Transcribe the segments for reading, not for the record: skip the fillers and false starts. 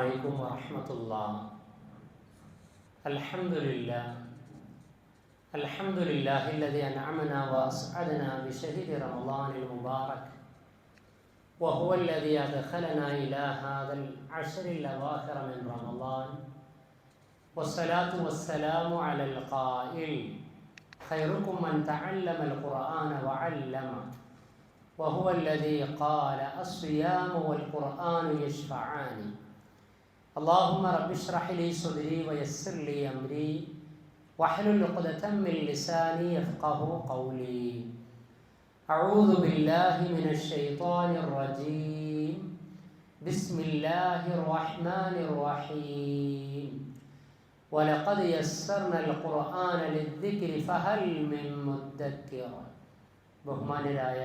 عليكم ورحمة الله. الحمد لله الذي أنعمنا وأسعدنا بشهر رمضان المبارك، وهو الذي أدخلنا إلى هذا العشر الأواخر من رمضان، والصلاة والسلام على القائل: خيركم من تعلم القرآن وعلمه، وهو الذي قال: الصيام والقرآن يشفعان. اللهم رب اشرح لي صدري ويسر لي أمري واحلل عقدة من لساني يفقهوا قولي. أعوذ بالله من الشيطان الرجيم. بسم الله الرحمن الرحيم. ولقد يسرنا القرآن للذكر فهل من مدكر. ബഹുമാന്യരായ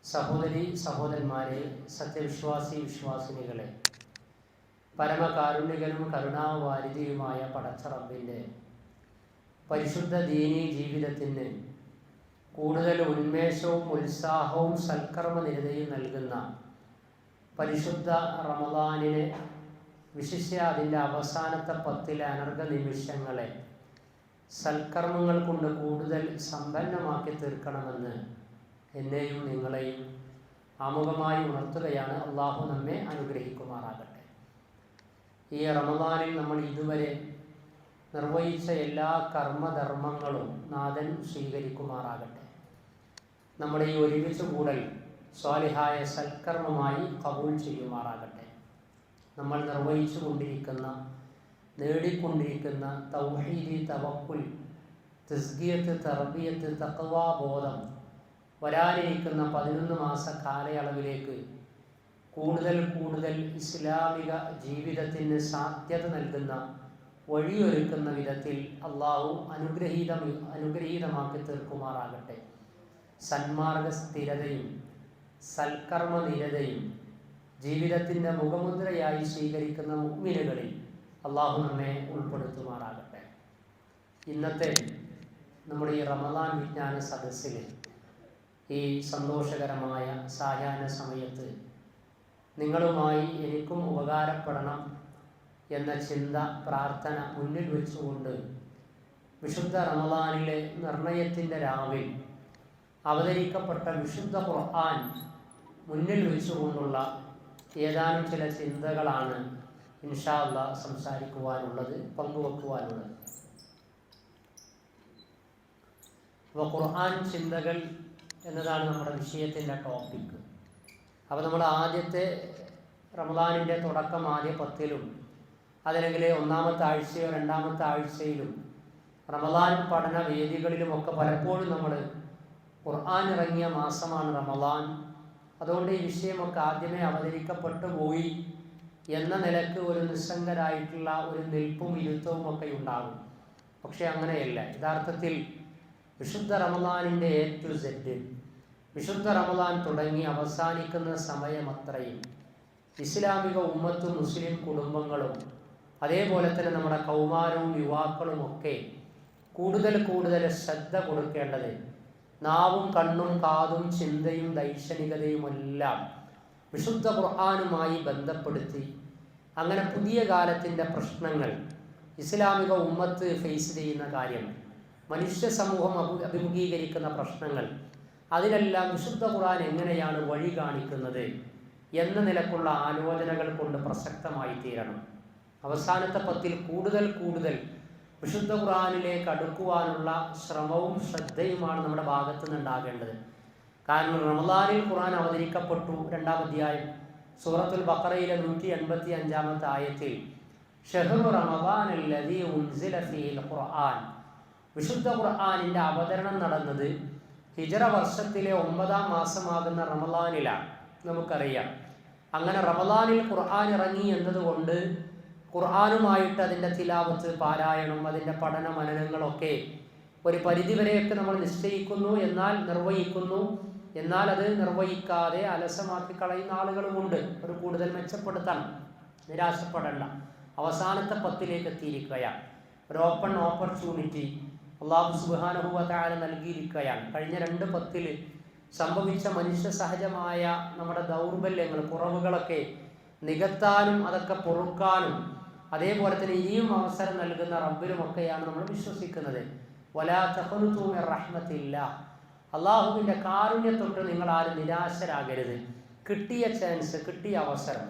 സഹോദരി സഹോദരന്മാരെ, സത്യവിശ്വാസി വിശ്വാസിനികളെ, പരമകാരുണികനും കരുണാവാരിധിയുമായ പടച്ച റബ്ബിൻ്റെ പരിശുദ്ധ ദീനീ ജീവിതത്തിന് കൂടുതൽ ഉന്മേഷവും ഉത്സാഹവും സൽക്കർമ്മനിരതയും നൽകുന്ന പരിശുദ്ധ റമദാനിനെ, വിശിഷ്യ അതിൻ്റെ അവസാനത്തെ 10 അനർഘ നിമിഷങ്ങളെ സൽക്കർമ്മങ്ങൾ കൊണ്ട് കൂടുതൽ സമ്പന്നമാക്കി തീർക്കണമെന്ന് എന്നെയും നിങ്ങളെയും ആമുഖമായി ഉണർത്തുകയാണ്. അള്ളാഹു നമ്മെ അനുഗ്രഹിക്കുമാറാകട്ടെ. ഈ റമദാനിൽ നമ്മൾ ഇതുവരെ നിർവഹിച്ച എല്ലാ കർമ്മധർമ്മങ്ങളും നാഥൻ സ്വീകരിക്കുമാറാകട്ടെ. നമ്മുടെ ഈ ഒരുമിച്ച് കൂടൽ സ്വാലിഹായ സൽക്കർമ്മമായി കബൂൽ ചെയ്യുമാറാകട്ടെ. നമ്മൾ നിർവഹിച്ചു കൊണ്ടിരിക്കുന്ന, നേടിക്കൊണ്ടിരിക്കുന്ന തൗഹീദി, തവക്കുൽ, തസ്കിയത്ത്, തർബിയത്ത്, തഖ്വാ ബോധം വരാനിരിക്കുന്ന 11 മാസ കാലയളവിലേക്ക് കൂടുതൽ കൂടുതൽ ഇസ്ലാമിക ജീവിതത്തിന് സാധ്യത നൽകുന്ന, വഴിയൊരുക്കുന്ന വിധത്തിൽ അള്ളാഹു അനുഗ്രഹീതമാക്കി തീർക്കുമാറാകട്ടെ. സന്മാർഗ സ്ഥിരതയും സൽക്കർമ്മനിരതയും ജീവിതത്തിൻ്റെ മുഖമുദ്രയായി സ്വീകരിക്കുന്ന മുഅ്മിനുകളിൽ അള്ളാഹു നമ്മെ ഉൾപ്പെടുത്തുമാറാകട്ടെ. ഇന്നത്തെ നമ്മുടെ ഈ റമദാൻ വിജ്ഞാന സദസ്സിൽ ഈ സന്തോഷകരമായ സായാഹ്ന സമയത്ത് നിങ്ങളുമായി എനിക്കും ഉപകാരപ്പെടണം എന്ന ചിന്ത, പ്രാർത്ഥന മുന്നിൽ വെച്ചുകൊണ്ട് വിശുദ്ധ റമദാനിലെ നിർണയത്തിൻ്റെ രാവിൽ അവതരിക്കപ്പെട്ട വിശുദ്ധ ഖുർആൻ മുന്നിൽ വെച്ചുകൊണ്ടുള്ള ഏതാനും ചില ചിന്തകളാണ് ഇൻഷാ അല്ലാഹ് സംസാരിക്കുവാനുള്ളത്, പങ്കുവെക്കുവാനുള്ളത്. അപ്പോൾ ഖുർആൻ ചിന്തകൾ എന്നതാണ് നമ്മുടെ വിഷയത്തിൻ്റെ ടോപ്പിക്ക്. അപ്പോൾ നമ്മൾ ആദ്യത്തെ റമദാനിൻ്റെ തുടക്കം ആദ്യ 10-ലും അതല്ലെങ്കിൽ 1-ാമത്തെ ആഴ്ചയോ 2-ാമത്തെ ആഴ്ചയിലും റമദാൻ പഠന വേദികളിലുമൊക്കെ പലപ്പോഴും നമ്മൾ ഖുർആൻ ഇറങ്ങിയ മാസമാണ് റമദാൻ, അതുകൊണ്ട് ഈ വിഷയമൊക്കെ ആദ്യമേ അവതരിക്കപ്പെട്ടു പോയി എന്ന നിലക്ക് ഒരു നിസ്സംഗരായിട്ടുള്ള ഒരു നിൽപ്പും ഇരുത്തവും ഒക്കെ ഉണ്ടാകും. പക്ഷെ അങ്ങനെയല്ല. യഥാർത്ഥത്തിൽ വിശുദ്ധ റമദാനിൻ്റെ A to Z, വിശുദ്ധ റമദാൻ തുടങ്ങി അവസാനിക്കുന്ന സമയമത്രയും ഇസ്ലാമിക ഉമ്മത്തും മുസ്ലിം കുടുംബങ്ങളും അതേപോലെ തന്നെ നമ്മുടെ കൗമാരവും യുവാക്കളുമൊക്കെ കൂടുതൽ കൂടുതൽ ശ്രദ്ധ കൊടുക്കേണ്ടത് നാവും കണ്ണും കാതും ചിന്തയും ദൈക്ഷണികതയുമെല്ലാം വിശുദ്ധ ഖുർആനുമായി ബന്ധപ്പെടുത്തി, അങ്ങനെ പുതിയ കാലത്തിൻ്റെ പ്രശ്നങ്ങൾ, ഇസ്ലാമിക ഉമ്മത്ത് ഫേസ് ചെയ്യുന്ന കാര്യം, മനുഷ്യ സമൂഹം അഭിമുഖീകരിക്കുന്ന പ്രശ്നങ്ങൾ, അതിനെല്ലാം വിശുദ്ധ ഖുർആൻ എങ്ങനെയാണ് വഴി കാണിക്കുന്നത് എന്ന നിലക്കുള്ള ആലോചനകൾ കൊണ്ട് പ്രസക്തമായി തീരണം. അവസാനത്തെ 10-ൽ കൂടുതൽ കൂടുതൽ വിശുദ്ധ ഖുർആനിലേക്ക് അടുക്കുവാനുള്ള ശ്രമവും ശ്രദ്ധയുമാണ് നമ്മുടെ ഭാഗത്തു നിന്നുണ്ടാകേണ്ടത്. കാരണം റമദാനിൽ ഖുർആൻ അവതരിക്കപ്പെട്ടു. 2-ാം അധ്യായം സൂറത്തുൽ ബഖറയിലെ 185-ാമത്തെ ആയത്തിൽ ഷഹ്റു റമദാനല്ലദീ ഉൻസില ഫീഹിൽ ഖുർആൻ, വിശുദ്ധ ഖുർആനിൻ്റെ അവതരണം നടന്നത് ഹിജ്റ വർഷത്തിലെ 9-ാം മാസമാകുന്ന റമദാനിലാണ്. നമുക്കറിയാം, അങ്ങനെ റമദാനിൽ ഖുർആൻ ഇറങ്ങി എന്നതുകൊണ്ട് ഖുർആനുമായിട്ട് അതിൻ്റെ തിലാവത്ത്, പാരായണം, അതിൻ്റെ പഠന മനനങ്ങളൊക്കെ ഒരു പരിധിവരെയൊക്കെ നമ്മൾ നിശ്ചയിക്കുന്നു, എന്നാൽ നിർവഹിക്കുന്നു. എന്നാൽ അത് നിർവഹിക്കാതെ അലസമാക്കി കളയുന്ന ആളുകളുമുണ്ട്. ഒരു കൂടുതൽ മെച്ചപ്പെടുത്തണം, നിരാശപ്പെടേണ്ട. അവസാനത്തെ 10-ലേക്ക് എത്തിയിരിക്കുകയാണ്. ഒരു ഓപ്പൺ ഓപ്പർച്യൂണിറ്റി അല്ലാഹു സുബ്ഹാനഹു വ തആല നൽകിയിരിക്കുകയാണ്. കഴിഞ്ഞ 2 10-ൽ സംഭവിച്ച മനുഷ്യ സഹജമായ നമ്മുടെ ദൗർബല്യങ്ങൾ, കുറവുകളൊക്കെ നികത്താനും അതൊക്കെ പൊറുക്കാനും അതേപോലെ തന്നെ ഇനിയും അവസരം നൽകുന്ന റബ്ബിലുമൊക്കെയാണ് നമ്മൾ വിശ്വസിക്കുന്നത്. വലാ തഖ്നതു മിർ റഹ്മത്തില്ലാഹ്, അള്ളാഹുവിൻ്റെ കാരുണ്യത്തൊട്ട് നിങ്ങൾ ആരും നിരാശരാകരുത്. കിട്ടിയ ചാൻസ്, കിട്ടിയ അവസരം,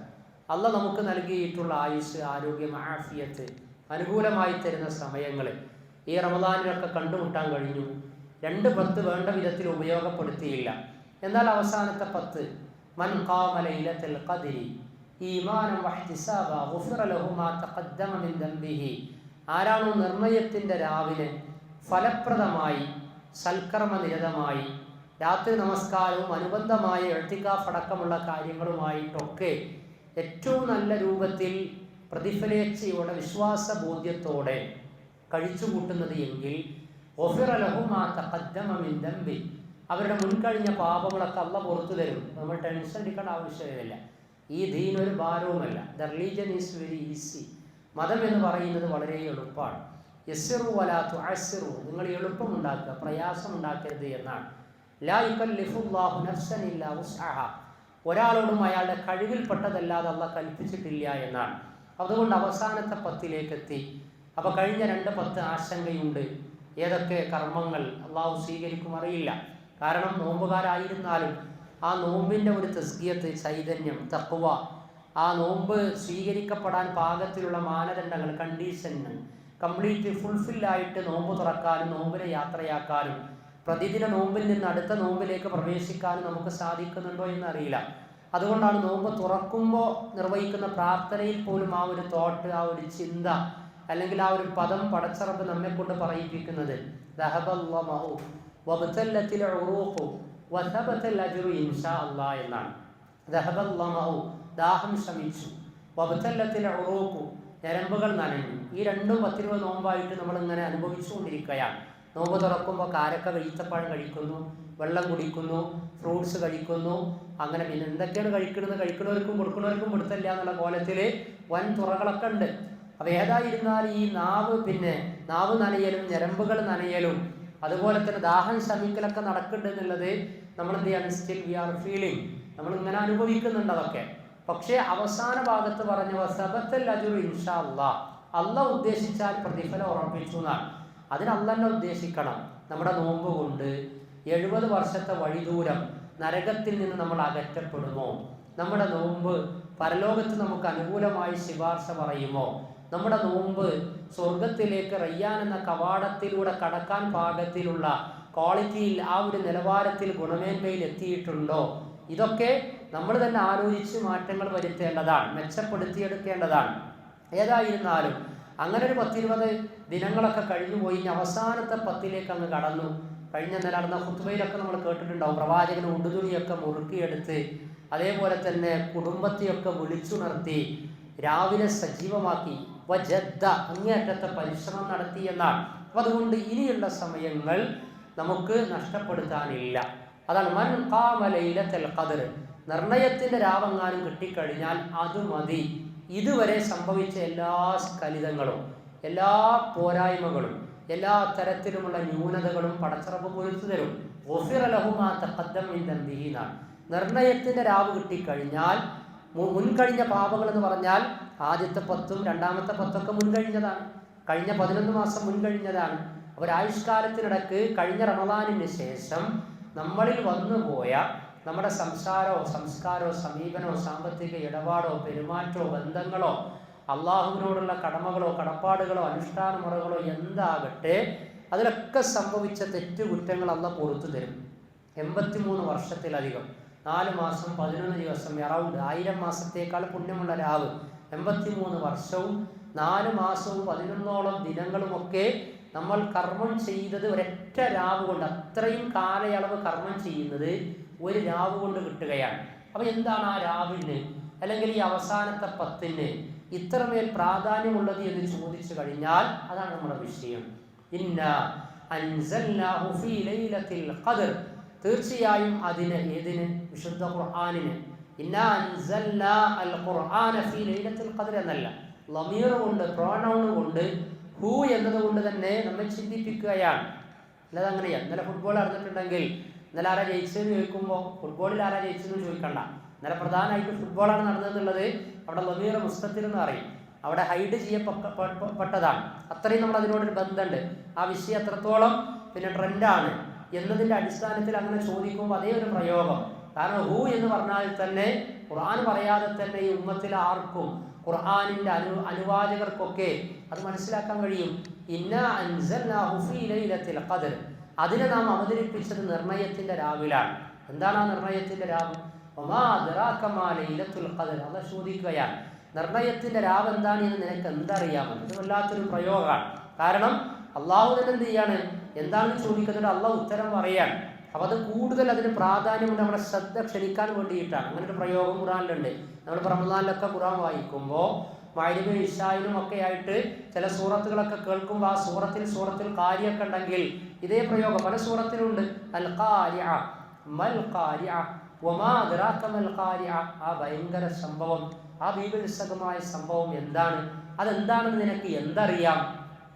അള്ളാഹ് നമുക്ക് നൽകിയിട്ടുള്ള ആയുസ്, ആരോഗ്യം, ആഫിയത്ത് അനുകൂലമായി തരുന്ന സമയങ്ങൾ ഈ റമദാനിലൊക്കെ കണ്ടുമുട്ടാൻ കഴിഞ്ഞു. 2 വേണ്ട വിധത്തിൽ ഉപയോഗപ്പെടുത്തിയില്ല. എന്നാൽ അവസാനത്തെ 10 മൻ ഖാമ ലൈലത്തുൽ ഖദ്രി ഈമാനൻ വഹ്തിസാബ ഗുഫിറ ലഹു മാ തഖദ്ദമ മിൻ ദംബിഹി, ആരാണോ നിർണയത്തിൻ്റെ രാവിലെ ഫലപ്രദമായി സൽക്കർമ്മനിരതമായി രാത്രി നമസ്കാരവും അനുബന്ധമായ ഇഅ്തികാഫ് അടക്കമുള്ള കാര്യങ്ങളുമായിട്ടൊക്കെ ഏറ്റവും നല്ല രൂപത്തിൽ പ്രതിഫലേച്ഛയോടെ വിശ്വാസബോധ്യത്തോടെ കഴിച്ചുകൂട്ടുന്നത് എങ്കിൽ ഗുഫിറ ലഹു മാ തഖദ്ദമ മിൻ ദംബി, അവരുടെ മുൻകഴിഞ്ഞ പാപങ്ങളൊക്കെ അള്ളാഹ് പുറത്തു തരും. നമ്മൾ ടെൻഷൻ അടിക്കേണ്ട ആവശ്യമില്ല. ഈ ദീൻ ഒരു ഭാരവുമല്ല. The religion is very easy. മതം എന്ന് പറയുന്നത് വളരെ എളുപ്പമാണ്. യസ്സിറു വലാ തുഅസ്സിറു, നിങ്ങൾ എളുപ്പമുണ്ടാക്കുക, പ്രയാസമുണ്ടാക്കരുത് എന്നാണ്. ലാ യുകല്ലിഫുല്ലാഹു നഫ്സൻ ഇല്ലാ വുസ്അഹ, ഒരാളോടും അയാളുടെ കഴിവിൽപ്പെട്ടതല്ലാതെ അള്ളാഹ് കൽപ്പിച്ചിട്ടില്ല എന്നാണ്. അതുകൊണ്ട് അവസാനത്തെ 10 എത്തി. അപ്പോൾ കഴിഞ്ഞ 2 ആശങ്കയുണ്ട്. ഏതൊക്കെ കർമ്മങ്ങൾ അള്ളാഹു സ്വീകരിക്കും അറിയില്ല. കാരണം നോമ്പുകാരായിരുന്നാലും ആ നോമ്പിൻ്റെ ഒരു തസ്കിയത്ത്, ചൈതന്യം, തഖ്വ, ആ നോമ്പ് സ്വീകരിക്കപ്പെടാൻ പാകത്തിലുള്ള മാനദണ്ഡങ്ങൾ, കണ്ടീഷൻ കംപ്ലീറ്റ് ഫുൾഫില്ലായിട്ട് നോമ്പ് തുറക്കാനും നോമ്പിനെ യാത്രയാക്കാനും പ്രതിദിന നോമ്പിൽ നിന്ന് അടുത്ത നോമ്പിലേക്ക് പ്രവേശിക്കാനും നമുക്ക് സാധിക്കുന്നുണ്ടോ എന്നറിയില്ല. അതുകൊണ്ടാണ് നോമ്പ് തുറക്കുമ്പോൾ നിർവഹിക്കുന്ന പ്രാർത്ഥനയിൽ പോലും ആ ഒരു തോട്ട്, ആ ഒരു ചിന്ത, അല്ലെങ്കിൽ ആ ഒരു പദം പടച്ചറബ് നമ്മെ കൊണ്ട് പറയിപ്പിക്കുന്നത് എന്നാണ്. ദാഹം ശമിച്ചു, ഞരമ്പുകൾ നനഞ്ഞു. ഈ 2 നോമ്പായിട്ട് നമ്മൾ ഇങ്ങനെ അനുഭവിച്ചുകൊണ്ടിരിക്കുകയാണ്. നോമ്പ് തുറക്കുമ്പോൾ കാരക്ക, ഈത്തപ്പഴം കഴിക്കുന്നു, വെള്ളം കുടിക്കുന്നു, ഫ്രൂട്ട്സ് കഴിക്കുന്നു, അങ്ങനെ പിന്നെ എന്തൊക്കെയാണ് കഴിക്കുന്നവർക്കും കൊടുക്കുന്നവർക്കും കൊടുത്തില്ല എന്നുള്ള കോലത്തിൽ വൻ തുറകളൊക്കെ ഉണ്ട്. അപ്പോൾ ഏതായിരുന്നാൽ ഈ നാവ് നനയലും ഞരമ്പുകൾ നനയലും അതുപോലെ തന്നെ ദാഹം ശമിക്കലൊക്കെ നടക്കുന്നുണ്ടെന്നുള്ളത് നമ്മൾ എന്ത് ചെയ്യാണ്, സ്റ്റിൽ വി ആർ ഫീലിംഗ്, നമ്മൾ ഇങ്ങനെ അനുഭവിക്കുന്നുണ്ട് അതൊക്കെ. പക്ഷേ അവസാന ഭാഗത്ത് പറഞ്ഞ വസബത്തൽ അജ്റു ഇൻഷാ അല്ലാഹ്, അള്ളാഹ് ഉദ്ദേശിച്ചാൽ പ്രതിഫലം ഉറപ്പിച്ചു എന്നാണ്. അതിന് അള്ളാഹ് ഉദ്ദേശിക്കണം. നമ്മുടെ നോമ്പ് കൊണ്ട് 70 വർഷത്തെ വഴിദൂരം നരകത്തിൽ നിന്ന് നമ്മൾ അകറ്റപ്പെടുമോ? നമ്മുടെ നോമ്പ് പരലോകത്ത് നമുക്ക് അനുകൂലമായി ശുപാർശ പറയുമോ? നമ്മുടെ നോമ്പ് സ്വർഗത്തിലേക്ക് റയ്യാൻ എന്ന കവാടത്തിലൂടെ കടക്കാൻ പാകത്തിലുള്ള ക്വാളിറ്റിയിൽ, ആ ഒരു നിലവാരത്തിൽ, ഗുണമേന്മയിൽ എത്തിയിട്ടുണ്ടോ? ഇതൊക്കെ നമ്മൾ തന്നെ ആലോചിച്ച് മാറ്റങ്ങൾ വരുത്തേണ്ടതാണ്, മെച്ചപ്പെടുത്തിയെടുക്കേണ്ടതാണ്. ഏതായിരുന്നാലും അങ്ങനെ ഒരു 10-20 ദിനങ്ങളൊക്കെ കഴിഞ്ഞുപോയി. അവസാനത്തെ 10 അങ്ങ് കടന്നു. കഴിഞ്ഞ നടന്ന ഖുത്ബയിലൊക്കെ നമ്മൾ കേട്ടിട്ടുണ്ടാവും, പ്രവാചകൻ ഉടുതുണിയൊക്കെ മുറുക്കിയെടുത്ത് അതേപോലെ തന്നെ കുടുംബത്തെയൊക്കെ വിളിച്ചുണർത്തി രാവിലെ സജീവമാക്കി വജദ്ദ, അങ്ങേയറ്റത്തെ പരിശ്രമം നടത്തി എന്നാണ്. അപ്പം അതുകൊണ്ട് ഇനിയുള്ള സമയങ്ങൾ നമുക്ക് നഷ്ടപ്പെടുത്താനില്ല. അതാണ് മൻ ഖാമ ലൈലത്തുൽ ഖദ്ർ, നിർണയത്തിൻ്റെ രാവെങ്ങാനും കിട്ടിക്കഴിഞ്ഞാൽ അത് മതി. ഇതുവരെ സംഭവിച്ച എല്ലാ സ്ഖലിതങ്ങളും, എല്ലാ പോരായ്മകളും, എല്ലാ തരത്തിലുമുള്ള ന്യൂനതകളും പടച്ചറബ് പൊരുത്തു തരും. ഗുഫിറ ലഹു മാ തഖദ്ദമ മിൻ ദംബിഹി എന്നാണ്. നിർണയത്തിൻ്റെ രാവ് കിട്ടിക്കഴിഞ്ഞാൽ മുൻകഴിഞ്ഞ പാപങ്ങൾ എന്ന് പറഞ്ഞാൽ ആദ്യത്തെ 10ഉം രണ്ടാമത്തെ 10ഒക്കെ മുൻകഴിഞ്ഞതാണ്. കഴിഞ്ഞ 11 മാസം മുൻകഴിഞ്ഞതാണ്. ഒരായുഷ്കാലത്തിനിടക്ക് കഴിഞ്ഞ റമദാനിന് ശേഷം നമ്മളിൽ വന്നുപോയ നമ്മുടെ സംസ്കാരമോ സമീപനമോ സാമ്പത്തിക ഇടപാടോ പെരുമാറ്റമോ ബന്ധങ്ങളോ അള്ളാഹുവിനോടുള്ള കടമകളോ കടപ്പാടുകളോ അനുഷ്ഠാന മുറകളോ എന്താകട്ടെ, അതിലൊക്കെ സംഭവിച്ച തെറ്റുകുറ്റങ്ങൾ അള്ളാഹ് പുറത്തു തരും. 83 വർഷത്തിലധികം, 4 മാസം 11 ദിവസം, അറൗണ്ട് 1000 മാസത്തേക്കാൾ പുണ്യമുള്ള രാവ്, 83 വർഷവും 4 മാസവും 11ഓളം ദിനങ്ങളുമൊക്കെ നമ്മൾ കർമ്മം ചെയ്തത് ഒരൊറ്റ രാവ് കൊണ്ട്, അത്രയും കാലയളവ് കർമ്മം ചെയ്യുന്നത് ഒരു രാവ് കൊണ്ട് കിട്ടുകയാണ്. അപ്പോൾ എന്താണ് ആ രാവിന്, അല്ലെങ്കിൽ ഈ അവസാനത്തെ 10ന് ഇത്രമേൽ പ്രാധാന്യമുള്ളത് എന്ന് ചോദിച്ചു കഴിഞ്ഞാൽ അതാണ് നമ്മുടെ വിഷയം. ഇന്നാ അൻസൽനാഹു ഫീ ലൈലത്തിൽ ഖദ്ർ, തീർച്ചയായും ഏതിന്, വിശുദ്ധ ഖുർആനിന്. ഇന്നാ അൻസൽനാ അൽ ഖുർആന ഫീ ലൈലത്തിൽ ഖദ്ർ എന്നല്ല, ലമീർ കൊണ്ട്, പ്രോനൗൺ കൊണ്ട്, ഹു എന്നതുകൊണ്ട് തന്നെ നമ്മെ ചിന്തിപ്പിക്കുകയാണ്. അല്ലാതെ അങ്ങനെയാണ്. ഇന്നലെ ഫുട്ബോൾ നടന്നിട്ടുണ്ടെങ്കിൽ ഇന്നലെ ആരാ ജയിച്ചതെന്ന് ചോദിക്കുമ്പോൾ ഫുട്ബോളിൽ ആരാ ജയിച്ചതെന്ന് ചോദിക്കണ്ട, ഇന്നലെ പ്രധാനമായിട്ട് ഫുട്ബോളാണ് നടന്നതെന്നുള്ളത് അവിടെ ലമീർ മുസ്തത്തിർ എന്ന് പറയും, അവിടെ ഹൈഡ് ചെയ്യപ്പെട്ടതാണ്. അത്രയും നമ്മൾ അതിനോടൊരു ബന്ധമുണ്ട്. ആ വിഷയം എത്രത്തോളം ട്രെൻഡാണ് എന്നതിൻ്റെ അടിസ്ഥാനത്തിൽ അങ്ങനെ ചോദിക്കുമ്പോൾ അതേ ഒരു പ്രയോഗം. കാരണം ഹു എന്ന് പറഞ്ഞാൽ തന്നെ ഖുർആൻ പറയാതെ തന്നെ ഈ ഉമ്മത്തിൽ ആർക്കും ഖുർആനിൻ്റെ അനുവാചകർക്കൊക്കെ അത് മനസ്സിലാക്കാൻ കഴിയും. ഇന്നാ അൻസൽനാഹു ഫീ ലൈലത്തിൽ ഖദ്ർ, അതിനെ നാം അവതരിപ്പിച്ചത് നിർണയത്തിന്റെ രാവിലാണ്. എന്താണ് ആ നിർണയത്തിന്റെ രാവ്? വമാ അദ്റാക മാ ലൈലത്തുൽ ഖദ്ർ. അല്ലാഹു ചോദിക്കുകയാണ്, നിർണയത്തിന്റെ രാവ് എന്താണ് എന്ന് നിനക്ക് എന്തറിയാമെന്ന്. ഇത് വല്ലാത്തൊരു പ്രയോഗമാണ്. കാരണം അള്ളാഹു തന്നെ എന്ത് ചെയ്യാണ്, എന്താണെന്ന് ചോദിക്കുന്നത് അള്ളാഹു ഉത്തരം പറയാണ്. അപ്പോൾ അത് കൂടുതൽ അതിന് പ്രാധാന്യമുണ്ട്, നമ്മുടെ ശ്രദ്ധ ക്ഷണിക്കാൻ വേണ്ടിയിട്ടാണ്. അങ്ങനെ ഒരു പ്രയോഗം ഖുർആനിലുണ്ട്. നമ്മൾ റമദാനിലൊക്കെ ഖുർആൻ വായിക്കുമ്പോൾ മഗ്‌രിബിനും ഇശാഇനും ഒക്കെ ആയിട്ട് ചില സൂറത്തുകളൊക്കെ കേൾക്കുമ്പോൾ ആ സൂറത്തിൽ കാര്യമൊക്കെ ഉണ്ടെങ്കിൽ ഇതേ പ്രയോഗം പല സൂറത്തിലുണ്ട്. അൽ ഖാരിഅ മൽ ഖാരിഅ വമാ അദ്റാക മൽ ഖാരിഅ. ആ ഭയങ്കര സംഭവം, ആ ബീഭത്സകമായ സംഭവം എന്താണ്, അതെന്താണെന്ന് നിനക്ക് എന്തറിയാം?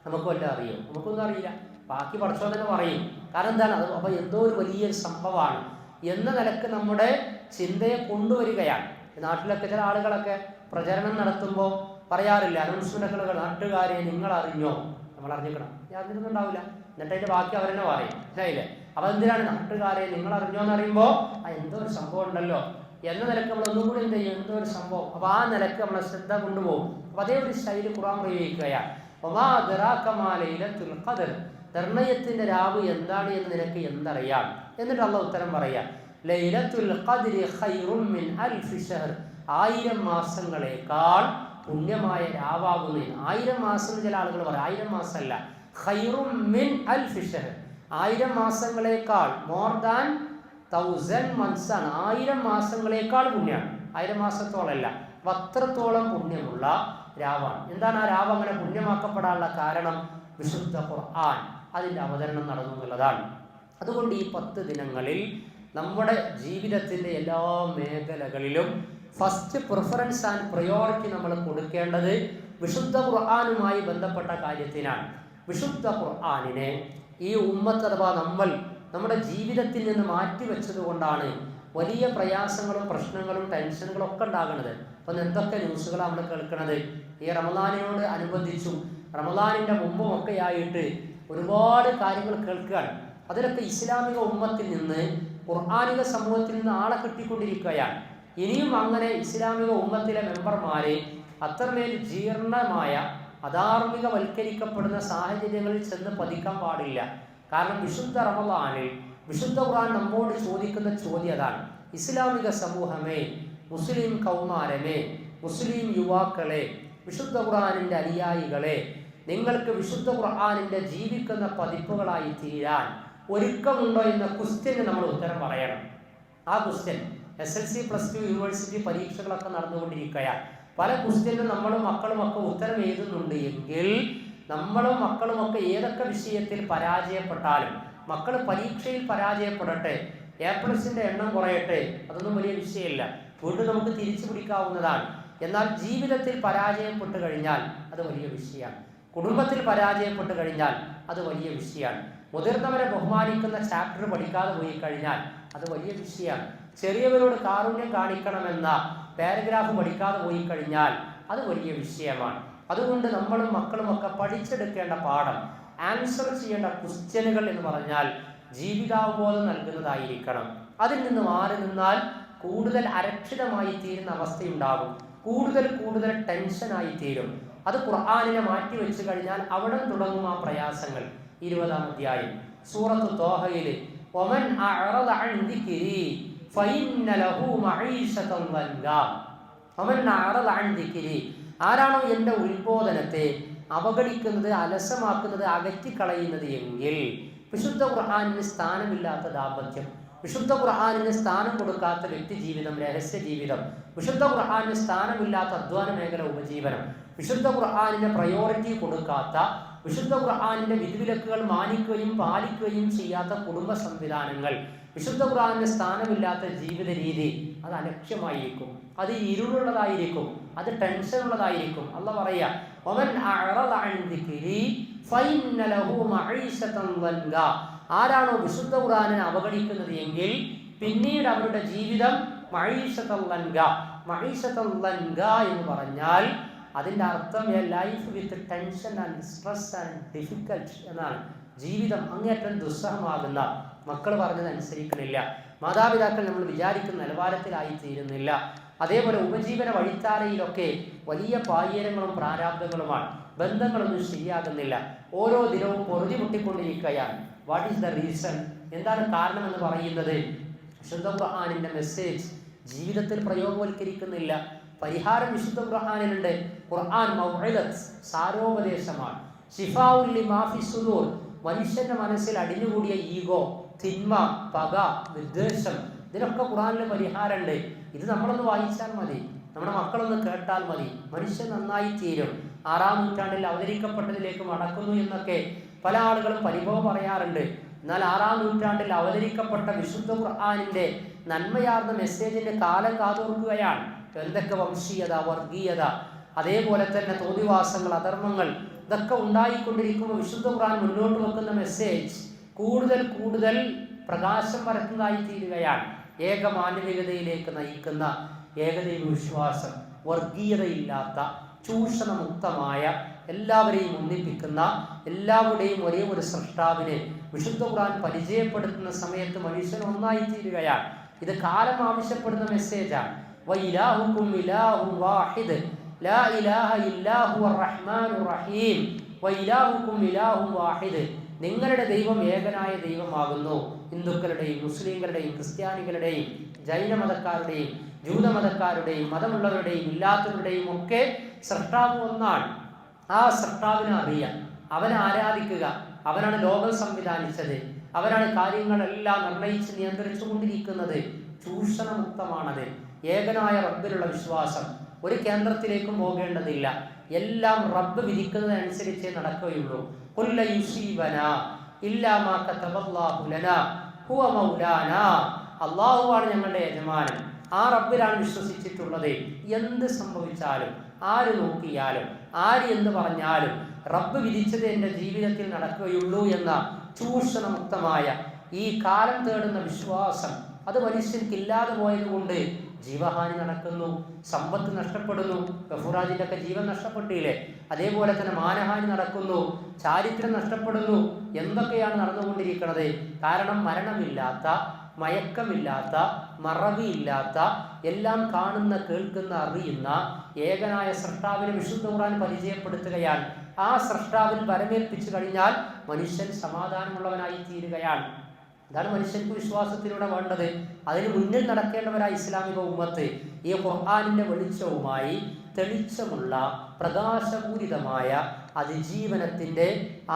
നമുക്ക് വല്ലതും അറിയോ? നമുക്കൊന്നും അറിയില്ല. ബാക്കി പഠിച്ചോ തന്നെ പറയും. കാരണം എന്താണ് അത്? അപ്പോൾ എന്തോ ഒരു വലിയൊരു സംഭവമാണ് എന്ന നിലക്ക് നമ്മുടെ ചിന്തയെ കൊണ്ടുവരികയാണ്. നാട്ടിലൊക്കെ ചില ആളുകളൊക്കെ പ്രചരണം നടത്തുമ്പോൾ പറയാറില്ല, അനൗൺസ്മെന്റുകൾ, നാട്ടുകാരെ നിങ്ങൾ അറിഞ്ഞോ? നമ്മൾ അറിഞ്ഞിക്കണം, യാതൊന്നും ഉണ്ടാവില്ല. എന്നിട്ട് അതിന്റെ ബാക്കി അവരെന്നെ പറയും, മനസ്സിലായില്ലേ? അപ്പൊ എന്തിനാണ് നാട്ടുകാരെ നിങ്ങൾ അറിഞ്ഞോ എന്ന് അറിയുമ്പോൾ എന്തോ ഒരു സംഭവം ഉണ്ടല്ലോ എന്ന നിലക്ക് നമ്മൾ ഒന്നും കൂടി എന്ത് ചെയ്യും, എന്തോ ഒരു സംഭവം. അപ്പൊ ആ നിലക്ക് നമ്മളെ ശ്രദ്ധ കൊണ്ടുപോകും. അപ്പൊ അതേ ഒരു ശൈലി ഖുർആൻ പ്രയോഗിക്കുകയാണ്. വമാ അദ്റാക മാ ലൈലത്തുൽ ഖദ്ർ, നിർണയത്തിന്റെ രാവ് എന്താണ് എന്ന് നിനക്ക് എന്തറിയാം? എന്നിട്ട് അള്ളാഹു ഉത്തരം പറയാം, ലൈലത്തുൽ ഖദ്രി ഖൈറും മിൻ അൽഫി ശഹർ, 1000 മാസങ്ങളേക്കാൾ പുണ്യമായ രാവാകുന്നതിന്. 1000 മാസം ചില ആളുകൾ പറയും, 1000 മാസമല്ല, ഖൈറും മിൻ അൽഫി ശഹർ, 1000 മാസങ്ങളേക്കാൾ, മോർ ദാൻ 1000 months ആണ്. 1000 മാസങ്ങളേക്കാൾ പുണ്യമാണ്, 1000 മാസത്തോളമല്ല, അത്രത്തോളം പുണ്യമുള്ള രാവാണ്. എന്താണ് ആ രാവ് അങ്ങനെ പുണ്യമാക്കപ്പെടാനുള്ള കാരണം? വിശുദ്ധ ഖുർആൻ അതിൻ്റെ അവതരണം നടന്നു എന്നുള്ളതാണ്. അതുകൊണ്ട് ഈ 10 ദിനങ്ങളിൽ നമ്മുടെ ജീവിതത്തിൻ്റെ എല്ലാ മേഖലകളിലും ഫസ്റ്റ് പ്രിഫറൻസ് ആൻഡ് പ്രയോറിറ്റി നമ്മൾ കൊടുക്കേണ്ടത് വിശുദ്ധ ഖുർആനുമായി ബന്ധപ്പെട്ട കാര്യത്തിനാണ്. വിശുദ്ധ ഖുർആനിനെ ഈ ഉമ്മത്ത് അഥവാ നമ്മൾ നമ്മുടെ ജീവിതത്തിൽ നിന്ന് മാറ്റിവെച്ചത് കൊണ്ടാണ് വലിയ പ്രയാസങ്ങളും പ്രശ്നങ്ങളും ടെൻഷനുകളും ഒക്കെ ഉണ്ടാകുന്നത്. അപ്പം എന്തൊക്കെ ന്യൂസുകളാണ് നമ്മൾ കേൾക്കുന്നത്? ഈ റമദാനിനോട് അനുബന്ധിച്ചും റമദാനിൻ്റെ മുമ്പും ഒക്കെ ആയിട്ട് ഒരുപാട് കാര്യങ്ങൾ കേൾക്കുകയാണ്. അതിലൊക്കെ ഇസ്ലാമിക ഉമ്മത്തിൽ നിന്ന്, ഖുർആനിക സമൂഹത്തിൽ നിന്ന് ആളെ കിട്ടിക്കൊണ്ടിരിക്കുകയാണ്. ഇനിയും അങ്ങനെ ഇസ്ലാമിക ഉമ്മത്തിലെ മെമ്പർമാരെ അത്രമേൽ ജീർണമായ അധാർമികവൽക്കരിക്കപ്പെടുന്ന സാഹചര്യങ്ങളിൽ ചെന്ന് പതിക്കാൻ പാടില്ല. കാരണം വിശുദ്ധ റമദാനിൽ വിശുദ്ധ ഖുർആൻ നമ്മോട് ചോദിക്കുന്ന ചോദ്യം അതാണ്. ഇസ്ലാമിക സമൂഹമേ, മുസ്ലിം കൗമാരമേ, മുസ്ലിം യുവാക്കളെ, വിശുദ്ധ ഖുർആനിൻ്റെ അനുയായികളെ, നിങ്ങൾക്ക് വിശുദ്ധ ഖുർആനിൻ്റെ ജീവിക്കുന്ന പതിപ്പുകളായി തീരാൻ ഒരുക്കമുണ്ടോ എന്ന ക്വസ്റ്റ്യന് നമ്മൾ ഉത്തരം പറയണം. ആ ക്വസ്റ്റ്യൻ SLC +2 യൂണിവേഴ്സിറ്റി പരീക്ഷകളൊക്കെ നടന്നുകൊണ്ടിരിക്കുകയാണ്. പല ക്വസ്റ്റ്യനും നമ്മളും മക്കളുമൊക്കെ ഉത്തരം എഴുതുന്നുണ്ട് എങ്കിൽ നമ്മളും മക്കളുമൊക്കെ ഏതൊക്കെ വിഷയത്തിൽ പരാജയപ്പെട്ടാലും, മക്കൾ പരീക്ഷയിൽ പരാജയപ്പെടട്ടെ, A+ന്റെ എണ്ണം കുറയട്ടെ, അതൊന്നും വലിയ വിഷയമില്ല, വീണ്ടും നമുക്ക് തിരിച്ചു പിടിക്കാവുന്നതാണ്. എന്നാൽ ജീവിതത്തിൽ പരാജയപ്പെട്ട് കഴിഞ്ഞാൽ അത് വലിയ വിഷയമാണ്. കുടുംബത്തിൽ പരാജയപ്പെട്ട് കഴിഞ്ഞാൽ അത് വലിയ വിഷയമാണ്. മുതിർന്നവരെ ബഹുമാനിക്കുന്ന ചാപ്റ്റർ പഠിക്കാതെ പോയി കഴിഞ്ഞാൽ അത് വലിയ വിഷയമാണ്. ചെറിയവരോട് കാരുണ്യം കാണിക്കണമെന്ന പാരഗ്രാഫ് പഠിക്കാതെ പോയി കഴിഞ്ഞാൽ അത് വലിയ വിഷയമാണ്. അതുകൊണ്ട് നമ്മളും മക്കളുമൊക്കെ പഠിച്ചെടുക്കേണ്ട പാഠം, ആൻസർ ചെയ്യേണ്ട ക്വസ്റ്റ്യനുകൾ എന്ന് പറഞ്ഞാൽ ജീവിതാവബോധം നൽകുന്നതായിരിക്കണം. അതിൽ നിന്ന് മാറി നിന്നാൽ കൂടുതൽ അരക്ഷിതമായി തീരുന്ന അവസ്ഥയുണ്ടാകും, കൂടുതൽ ടെൻഷനായി തീരും. അത് ഖുർആനിനെ മാറ്റി വെച്ച് കഴിഞ്ഞാൽ അവിടെ തുടങ്ങും ആ പ്രയാസങ്ങൾ. 20-ാം അധ്യായം സൂറത്ത് ത്വാഹയിൽ വമൻ അഅറദ അൻ ദിക്രി ഫഇന്ന ലഹു മഈശതൻ ദൻകാ. വമൻ അഅറദ അൻ ദിക്രി, ആരാണോ എൻ്റെ ഉത്ബോധനത്തെ അവഗണിക്കുന്നത്, അലസമാക്കുന്നത്, അകറ്റിക്കളയുന്നത് എങ്കിൽ, വിശുദ്ധ ഖുർആനിന് സ്ഥാനമില്ലാത്ത ദാമ്പത്യം, വിശുദ്ധ ഖുർആനിന് സ്ഥാനം കൊടുക്കാത്ത വ്യക്തി ജീവിതം, രഹസ്യ ജീവിതം, വിശുദ്ധ ഖുർആനിന് സ്ഥാനമില്ലാത്ത അധ്വാന മേഖല, ഉപജീവനം, വിശുദ്ധ ഖുർആനിന് പ്രയോറിറ്റി കൊടുക്കാത്ത, വിശുദ്ധ ഖുർആനിന്റെ വിധിവിലക്കുകൾ മാനിക്കുകയും പാലിക്കുകയും ചെയ്യാത്ത കുടുംബ സംവിധാനങ്ങൾ, വിശുദ്ധ ഖുർആനിന് സ്ഥാനമില്ലാത്ത ജീവിത രീതി, അത് അലക്ഷ്യമായിരിക്കും, അത് ഇരുളുള്ളതായിരിക്കും, അത് ടെൻഷനുള്ളതായിരിക്കും. അല്ലാഹു പറയാ വമൻ അഅറദ അൻ ദിക്രി ഫഇന്ന ലഹു മഈശതൻ ദൻകാ. ആരാണോ വിശുദ്ധ ഖുർആനിനെ അവഗണിക്കുന്നത് എങ്കിൽ പിന്നീട് അവരുടെ ജീവിതം മഈശതല്ലൻക. മഈശതല്ലൻക എന്ന് പറഞ്ഞാൽ അതിൻ്റെ അർത്ഥം A life with tension and stress and difficult എന്നാണ്. ജീവിതം അങ്ങേറ്റം ദുസ്സഹമാകുന്ന, മക്കൾ പറഞ്ഞത് അനുസരിക്കണില്ല, മാതാപിതാക്കൾ നമ്മൾ വിചാരിക്കുന്ന നിലവാരത്തിലായിത്തീരുന്നില്ല. അതേപോലെ ഉപജീവന വഴിത്താരയിലൊക്കെ വലിയ പായ്യരങ്ങളും പ്രാരാബ്ദങ്ങളുമാണ്. ബന്ധങ്ങളൊന്നും ശരിയാകുന്നില്ല, ഓരോ ദിനവും പൊറുതി മുട്ടിക്കൊണ്ടിരിക്കുകയാണ്. What is the reason? എന്താണ് കാരണമെന്ന് പറയുന്നത്? വിശുദ്ധ ഖുർആനിൻ്റെ മെസ്സേജ് ജീവിതത്തിൽ പ്രയോഗവൽക്കരിക്കുന്നില്ല. പരിഹാരം വിശുദ്ധ ഖുർആനിലുണ്ട്. ഖുർആൻ മൗഇദത്ത്, സാരോപദേശമാണ്. ശിഫാഉൽ ലിമാ ഫി സുദൂർ, മനുഷ്യന്റെ മനസ്സിൽ അടിഞ്ഞുകൂടിയ ഈഗോ, തിന്മ, പക, വിദ്വേഷം, ഇതിനൊക്കെ ഖുർആനിൽ പരിഹാരമുണ്ട്. ഇത് നമ്മളൊന്ന് വായിച്ചാൽ മതി, നമ്മുടെ മക്കളൊന്ന് കേട്ടാൽ മതി, മനുഷ്യൻ നന്നായി തീരും. 6-ാം നൂറ്റാണ്ടിൽ അവതരിക്കപ്പെട്ടതിലേക്ക് മടക്കുന്നു എന്നൊക്കെ പല ആളുകളും പരിഭവം പറയാറുണ്ട്. എന്നാൽ 6-ാം നൂറ്റാണ്ടിൽ അവതരിക്കപ്പെട്ട വിശുദ്ധ ഖുർആനിൻ്റെ നന്മയാർന്ന മെസ്സേജിൻ്റെ കാലം കാതോർക്കുകയാണ്. എന്തൊക്കെ വംശീയത, വർഗീയത, അതേപോലെ തന്നെ തോന്നിവാസങ്ങൾ, അധർമ്മങ്ങൾ, ഇതൊക്കെ ഉണ്ടായിക്കൊണ്ടിരിക്കുമ്പോൾ വിശുദ്ധ ഖുർആൻ മുന്നോട്ട് വെക്കുന്ന മെസ്സേജ് കൂടുതൽ കൂടുതൽ പ്രകാശം പരത്തുന്നതായി തീരുകയാണ്. ഏകമാനവികതയിലേക്ക് നയിക്കുന്ന ഏകദൈവ വിശ്വാസം, വർഗീയതയില്ലാത്ത, ചൂഷണമുക്തമായ, എല്ലാവരെയും ഒന്നിപ്പിക്കുന്ന, എല്ലാവരുടെയും ഒരേ ഒരു സൃഷ്ടാവിനെ വിശുദ്ധ ഖുർആൻ പരിചയപ്പെടുത്തുന്ന സമയത്ത് മനുഷ്യൻ ഒന്നായി തീരുകയാണ്. ഇത് കാലം ആവശ്യപ്പെടുന്ന മെസ്സേജാണ്. വഇലാഹുക്കും ഇലാഹുൻ വാഹിദ് ലാ ഇലാഹ ഇല്ലാ ഹുവർ റഹ്മാനുർ റഹീം. വഇലാഹുക്കും ഇലാഹുൻ വാഹിദ്, നിങ്ങളുടെ ദൈവം ഏകനായ ദൈവമാകുന്നു. ഹിന്ദുക്കളുടെയും മുസ്ലിങ്ങളുടെയും ക്രിസ്ത്യാനികളുടെയും ജൈനമതക്കാരുടെയും ജൂതമതക്കാരുടെയും മതമുള്ളവരുടെയും ഇല്ലാത്തവരുടെയും ഒക്കെ സൃഷ്ടാവ് ഒന്നാണ്. ആ സൃഷ്ടാവിനെ അറിയാം, അവനെ ആരാധിക്കുക. അവനാണ് ലോകം സംവിധാനിച്ചത്, അവനാണ് കാര്യങ്ങളെല്ലാം നിർണയിച്ച് നിയന്ത്രിച്ചു കൊണ്ടിരിക്കുന്നത്. ചൂഷണമുക്തമാണത്. ഏകനായ റബ്ബിലുള്ള വിശ്വാസം, ഒരു കേന്ദ്രത്തിലേക്കും പോകേണ്ടതില്ല. എല്ലാം റബ്ബ് വിധിക്കുന്നതനുസരിച്ചേ നടക്കുകയുള്ളൂ. ഖുൽ ലൻ യുസീബനാ ഇല്ലാ മാ കതബല്ലാഹു ലനാ ഹുവ മൗലാനാ. അല്ലാഹുവാണ് ഞങ്ങളുടെ യജമാനൻ, ആ റബ്ബിലാണ് വിശ്വസിച്ചിട്ടുള്ളത്. എന്ത് സംഭവിച്ചാലും, ആര് നോക്കിയാലും, ആര് എന്ന് പറഞ്ഞാലും റബ്ബ് വിധിച്ചത് എൻ്റെ ജീവിതത്തിൽ നടക്കുകയുള്ളൂ എന്ന ചൂഷണമുക്തമായ ഈ കാലം തേടുന്ന വിശ്വാസം, അത് മനുഷ്യർക്കില്ലാതെ പോയതുകൊണ്ട് ജീവഹാനി നടക്കുന്നു, സമ്പത്ത് നഷ്ടപ്പെടുന്നു. ഗഫൂറാജിൻ്റെ ഒക്കെ ജീവൻ നഷ്ടപ്പെട്ടില്ലേ? അതേപോലെ തന്നെ മാനഹാനി നടക്കുന്നു, ചാരിത്രം നഷ്ടപ്പെടുന്നു. എന്തൊക്കെയാണ് നടന്നുകൊണ്ടിരിക്കുന്നത്? കാരണം മരണമില്ലാത്ത, മയക്കമില്ലാത്ത, മറവിയില്ലാത്ത, എല്ലാം കാണുന്ന, കേൾക്കുന്ന, അറിയുന്ന ഏകനായ സൃഷ്ടാവിനെ വിശുദ്ധ ഖുർആൻ പരിചയപ്പെടുത്തുകയാണ്. ആ സൃഷ്ടാവിൽ വരമേൽപ്പിച്ചു കഴിഞ്ഞാൽ മനുഷ്യൻ സമാധാനമുള്ളവനായി തീരുകയാണ്. ഇതാണ് മനുഷ്യർക്ക് വിശ്വാസത്തിലൂടെ വേണ്ടത്. അതിന് മുന്നിൽ നടക്കേണ്ടവരായ ഇസ്ലാമിക ഉമ്മത്ത് ഈ ഖുർആനിൻ്റെ വെളിച്ചവുമായി തെളിച്ചമുള്ള, പ്രകാശപൂരിതമായ അതിജീവനത്തിൻ്റെ,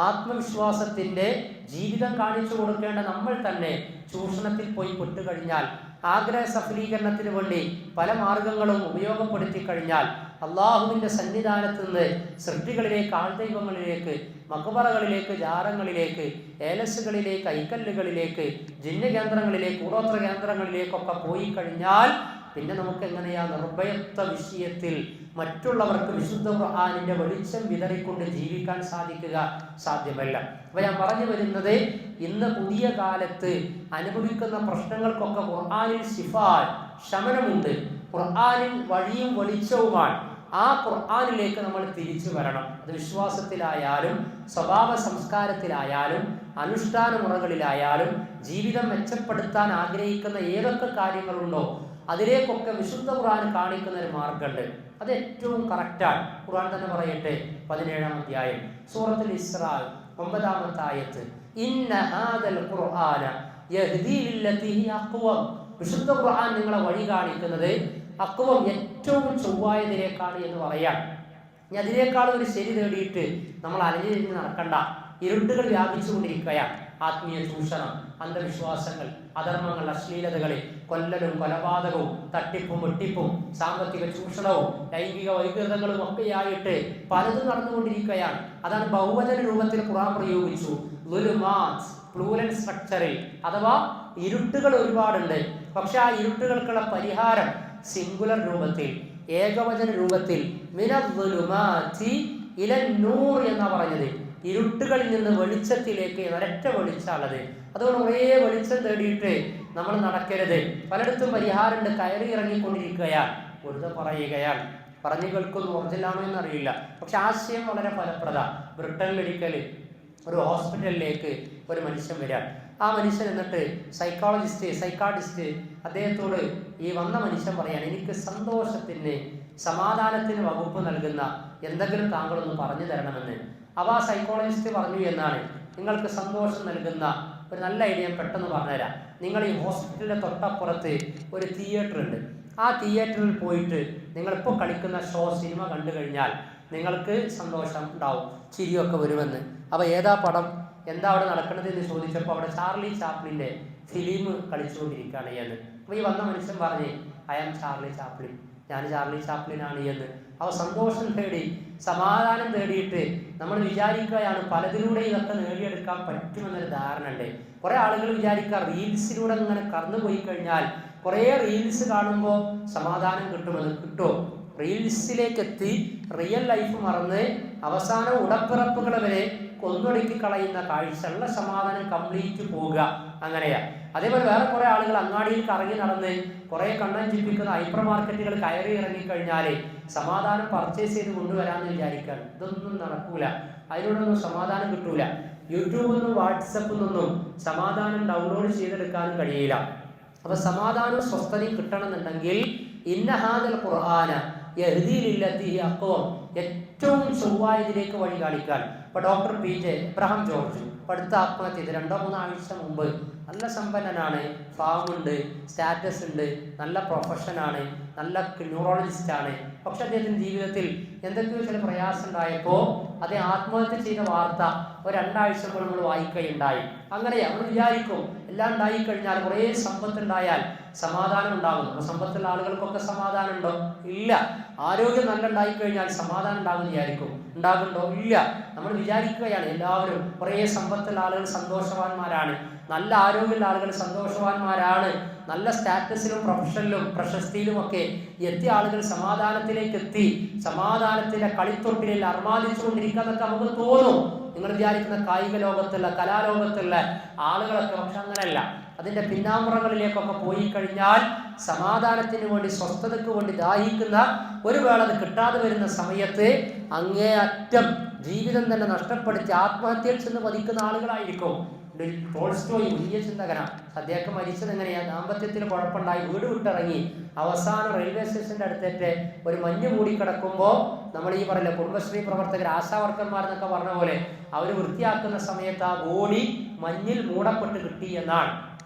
ആത്മവിശ്വാസത്തിൻ്റെ ജീവിതം കാണിച്ചു കൊടുക്കേണ്ട നമ്മൾ തന്നെ ചൂഷണത്തിൽ പോയി പെട്ടുകഴിഞ്ഞാൽ, ആഗ്രഹ സഫലീകരണത്തിന് വേണ്ടി പല മാർഗങ്ങളും ഉപയോഗപ്പെടുത്തി കഴിഞ്ഞാൽ അള്ളാഹുവിൻ്റെ സന്നിധാനത്ത് നിന്ന് സൃഷ്ടികളിലേക്ക്, ആൾദൈവങ്ങളിലേക്ക്, മഖബറകളിലേക്ക്, ജാറങ്ങളിലേക്ക്, ഏലസുകളിലേക്ക്, ഐക്കല്ലുകളിലേക്ക്, ജിന്ന് കേന്ദ്രങ്ങളിലേക്ക്, കൂടോത്ര കേന്ദ്രങ്ങളിലേക്കൊക്കെ പോയി കഴിഞ്ഞാൽ പിന്നെ നമുക്ക് എങ്ങനെയാ നിർഭയത്വ വിഷയത്തിൽ മറ്റുള്ളവർക്ക് വിശുദ്ധ ഖുർആനിൻ്റെ വെളിച്ചം വിതറിക്കൊണ്ട് ജീവിക്കാൻ സാധിക്കുക? സാധ്യമല്ല. അപ്പോൾ ഞാൻ പറഞ്ഞു വരുന്നത്, ഇന്ന് പുതിയ കാലത്ത് അനുഭവിക്കുന്ന പ്രശ്നങ്ങൾക്കൊക്കെ ഖുർആനിൽ ശിഫാ, ശമനമുണ്ട്. ഖുർആനിൽ വഴിയും വെളിച്ചവുമാണ്. ആ ഖുർആനിലേക്ക് നമ്മൾ തിരിച്ചു വരണം. അത് വിശ്വാസത്തിലായാലും, സ്വഭാവ സംസ്കാരത്തിലായാലും, അനുഷ്ഠാന മുറകളിലായാലും, ജീവിതം മെച്ചപ്പെടുത്താൻ ആഗ്രഹിക്കുന്ന ഏതൊക്കെ കാര്യങ്ങളുണ്ടോ അതിലേക്കൊക്കെ വിശുദ്ധ ഖുർആൻ കാണിക്കുന്ന ഒരു മാർഗമുണ്ട്. അത് ഏറ്റവും കറക്റ്റാണ്. ഖുർആൻ തന്നെ പറയട്ടെ, 17-ാം അധ്യായം സൂറത്തുൽ ഇസ്രാ 9-ാമത്തെ ആയത്ത്, ഇന്ന ഹാദൽ ഖുർആന യഹ്ദീ ലില്ലതീ ഹിയ അഖ്വം. വിശുദ്ധ ഖുർആൻ നിങ്ങളെ വഴി കാണിക്കുന്നത് അഖ്വം, ഏറ്റവും ചൊവ്വായതിലേക്കാണ് എന്ന് പറയാം. ഇനി അതിനേക്കാളും ഒരു ശരി തേടിയിട്ട് നമ്മൾ അലഞ്ഞു തിരിഞ്ഞ് നടക്കണ്ട. ഇരുട്ടുകൾ വ്യാപിച്ചുകൊണ്ടിരിക്കുകയാണ്. ആത്മീയ ചൂഷണം, അന്ധവിശ്വാസങ്ങൾ, അധർമ്മങ്ങൾ, അശ്ലീലതകൾ, കൊല്ലലും കൊലപാതകവും, തട്ടിപ്പും വെട്ടിപ്പും, സാമ്പത്തിക ചൂഷണവും, ലൈംഗിക വൈകൃതങ്ങളും ഒക്കെയായിട്ട് പലതും നടന്നുകൊണ്ടിരിക്കുകയാണ്. അതാണ് ബഹുവചന രൂപത്തിൽ ഖുർആൻ പ്രയോഗിച്ചു. ളുലുമാത്ത്, പ്ലൂറൽ സ്ട്രക്ചറിൽ, അഥവാ ഇരുട്ടുകൾ ഒരുപാടുണ്ട്. പക്ഷെ ആ ഇരുട്ടുകൾക്കുള്ള പരിഹാരം സിംഗുലർ രൂപത്തിൽ, ഏകവചന രൂപത്തിൽ, മിനദ്ദുലുമാതി ഇലൻ നൂർ എന്നാ പറഞ്ഞത്. ഇരുട്ടുകളിൽ നിന്ന് വെളിച്ചത്തിലേക്ക് ഒരൊറ്റ വെളിച്ചാണത്. അതുകൊണ്ട് ഒരേ വെളിച്ചം തേടിയിട്ട് നമ്മൾ നടക്കരുത്. പലയിടത്തും പരിഹാരമുണ്ട്, കയറി ഇറങ്ങിക്കൊണ്ടിരിക്കുകയാണ്, വെറുതെ പറയുകയാണ്. പറഞ്ഞു കേൾക്കുന്നു, ഒറിജിനലാണോ എന്നറിയില്ല, പക്ഷെ ആശയം വളരെ ഫലപ്രദ. ബ്രിട്ടനിലൊരിക്കൽ ഒരു ഹോസ്പിറ്റലിലേക്ക് ഒരു മനുഷ്യൻ വരാൻ. ആ മനുഷ്യൻ എന്നിട്ട് സൈക്കാട്രിസ്റ്റ് അദ്ദേഹത്തോട് ഈ വന്ന മനുഷ്യൻ പറയാൻ, എനിക്ക് സന്തോഷത്തിന് സമാധാനത്തിന് വകുപ്പ് നൽകുന്ന എന്തെങ്കിലും താങ്കളൊന്ന് പറഞ്ഞു തരണമെന്ന്. അപ്പോൾ ആ സൈക്കോളജിസ്റ്റ് പറഞ്ഞു എന്നാണ്, നിങ്ങൾക്ക് സന്തോഷം നൽകുന്ന ഒരു നല്ല ഐഡിയ പെട്ടെന്ന് പറഞ്ഞുതരാം. നിങ്ങൾ ഈ ഹോസ്പിറ്റലിൻ്റെ തൊട്ടപ്പുറത്ത് ഒരു തിയേറ്റർ ഉണ്ട്. ആ തിയേറ്ററിൽ പോയിട്ട് നിങ്ങളിപ്പോൾ കളിക്കുന്ന സിനിമ കണ്ടു കഴിഞ്ഞാൽ നിങ്ങൾക്ക് സന്തോഷം ഉണ്ടാവും, ചിരിയൊക്കെ വരുമെന്ന്. അപ്പോൾ ഏതാ പടം, എന്താ അവിടെ നടക്കുന്നത് എന്ന് ചോദിച്ചപ്പോൾ അവിടെ ചാർലി ചാപ്ലിൻ്റെ ഫിലിം കളിച്ചുകൊണ്ടിരിക്കുകയാണ് എന്ന്. അപ്പോൾ ഈ വന്ന മനുഷ്യൻ പറഞ്ഞ്, ഐ ആം ചാർലി ചാപ്ലിൻ, ഞാൻ ചാർലി ചാപ്ലിനാണ് എന്ന്. അവ സന്തോഷം തേടി സമാധാനം തേടിയിട്ട് നമ്മൾ വിചാരിക്കുകയാണ് പലതിലൂടെ ഇതൊക്കെ നേടിയെടുക്കാൻ പറ്റുമെന്നൊരു ധാരണ ഉണ്ട്. കുറേ ആളുകൾ വിചാരിക്കുക റീൽസിലൂടെ ഇങ്ങനെ കടന്നു പോയി കഴിഞ്ഞാൽ, കുറേ റീൽസ് കാണുമ്പോൾ സമാധാനം കിട്ടുമെന്ന്. കിട്ടുമോ? റീൽസിലേക്ക് എത്തി റിയൽ ലൈഫ് മറന്ന് അവസാനം ഉടപ്പിറപ്പുകൾ വരെ കൊന്നൊടുക്കി കളയുന്ന കാഴ്ചയുള്ള സമാധാനം കംപ്ലീറ്റ് പോവുക, അങ്ങനെയാ. അതേപോലെ വേറെ കുറേ ആളുകൾ അങ്ങാടിയിൽ കറങ്ങി നടന്ന് കുറേ കണ്ണഞ്ചിപ്പിക്കുന്ന ഹൈപ്പർ മാർക്കറ്റുകൾ കയറി ഇറങ്ങിക്കഴിഞ്ഞാൽ സമാധാനം പർച്ചേസ് ചെയ്ത് കൊണ്ടുവരാമെന്ന് വിചാരിക്കുകയാണ്. ഇതൊന്നും നടക്കൂല, അതിനോടൊന്നും സമാധാനം കിട്ടൂല. യൂട്യൂബിൽ നിന്നും വാട്സപ്പിൽ നിന്നും സമാധാനം ഡൗൺലോഡ് ചെയ്തെടുക്കാനും കഴിയില്ല. അപ്പൊ സമാധാനവും സ്വസ്ഥതയും കിട്ടണമെന്നുണ്ടെങ്കിൽ ഇന്നഹാദൽ ഖുർആന യഹ്ദി ലില്ലത്തി അഖ്വം, ഏറ്റവും ചൊവ്വായതിലേക്ക് വഴി കാണിക്കാൻ. ഇപ്പൊ ഡോക്ടർ PJ എബ്രഹാം ജോർജ് അടുത്ത ആത്മഹത്യ ചെയ്ത് 2-3 ആഴ്ച മുമ്പ്. നല്ല സമ്പന്നനാണ്, ഫാമുണ്ട്, സ്റ്റാറ്റസ് ഉണ്ട്, നല്ല പ്രൊഫഷനാണ്, നല്ല ന്യൂറോളജിസ്റ്റാണ്. പക്ഷെ അദ്ദേഹത്തിൻ്റെ ജീവിതത്തിൽ എന്തൊക്കെയോ ചില പ്രയാസം ഉണ്ടായപ്പോൾ അദ്ദേഹം ആത്മഹത്യ ചെയ്ത വാർത്ത ഒരു 2 ആഴ്ച മുമ്പ് നമ്മൾ വായിക്കുകയുണ്ടായി. അങ്ങനെയാ നമ്മൾ വിചാരിക്കും എല്ലാം ഉണ്ടായിക്കഴിഞ്ഞാൽ, കുറേ സമ്പത്തുണ്ടായാൽ സമാധാനം ഉണ്ടാകും. അപ്പോൾ സമ്പത്തുള്ള ആളുകൾക്കൊക്കെ സമാധാനം ഉണ്ടോ? ഇല്ല. ആരോഗ്യം നല്ല ഉണ്ടായിക്കഴിഞ്ഞാൽ സമാധാനം ഉണ്ടാകും വിചാരിക്കും. ഉണ്ടാകുന്നുണ്ടോ? ഇല്ല. നമ്മൾ വിചാരിക്കുകയാണ് എല്ലാവരും കുറേ സമ്പത്തുള്ള ആളുകൾ സന്തോഷവാന്മാരാണ്, നല്ല ആരോഗ്യമുള്ള ആളുകൾ സന്തോഷവാന്മാരാണ്, നല്ല സ്റ്റാറ്റസിലും പ്രൊഫഷനിലും പ്രശസ്തിയിലുമൊക്കെ എത്തിയ ആളുകൾ സമാധാനത്തിലേക്ക് എത്തി സമാധാനത്തിന്റെ കളിത്തൊട്ടിലിൽ അർമാദിച്ചുകൊണ്ടിരിക്കാന്നൊക്കെ നമുക്ക് തോന്നും. നിങ്ങൾ വിചാരിക്കുന്ന കായിക ലോകത്തുള്ള കലാലോകത്തുള്ള ആളുകളൊക്കെ. പക്ഷെ അങ്ങനെയല്ല. അതിൻ്റെ പിന്നാമ്പുറങ്ങളിലേക്കൊക്കെ പോയി കഴിഞ്ഞാൽ സമാധാനത്തിന് വേണ്ടി, സ്വസ്ഥതയ്ക്ക് വേണ്ടി ദാഹിക്കുന്ന ഒരു വേള അത് കിട്ടാതെ വരുന്ന സമയത്ത് അങ്ങേയറ്റം ജീവിതം തന്നെ നഷ്ടപ്പെടുത്തി ആത്മഹത്യയിൽ ചെന്ന് പതിക്കുന്ന ആളുകളായിരിക്കും. ടോൾസ്റ്റോയ് വലിയ ചിന്തകനാണ്. അദ്ദേഹം മരിച്ചത് എങ്ങനെയാ? ദാമ്പത്യത്തിൽ കുഴപ്പമുണ്ടായി, വീട് വിട്ടിറങ്ങി, അവസാനം റെയിൽവേ സ്റ്റേഷൻ്റെ അടുത്തേറ്റ് ഒരു മഞ്ഞ് മൂടിക്കിടക്കുമ്പോൾ നമ്മൾ ഈ പറയില്ല കുടുംബശ്രീ പ്രവർത്തകർ, ആശാവർക്കന്മാർ എന്നൊക്കെ പറഞ്ഞ പോലെ അവർ വൃത്തിയാക്കുന്ന സമയത്ത് ആ ബോഡി മഞ്ഞിൽ മൂടപ്പെട്ട് കിട്ടി എന്നാണ്.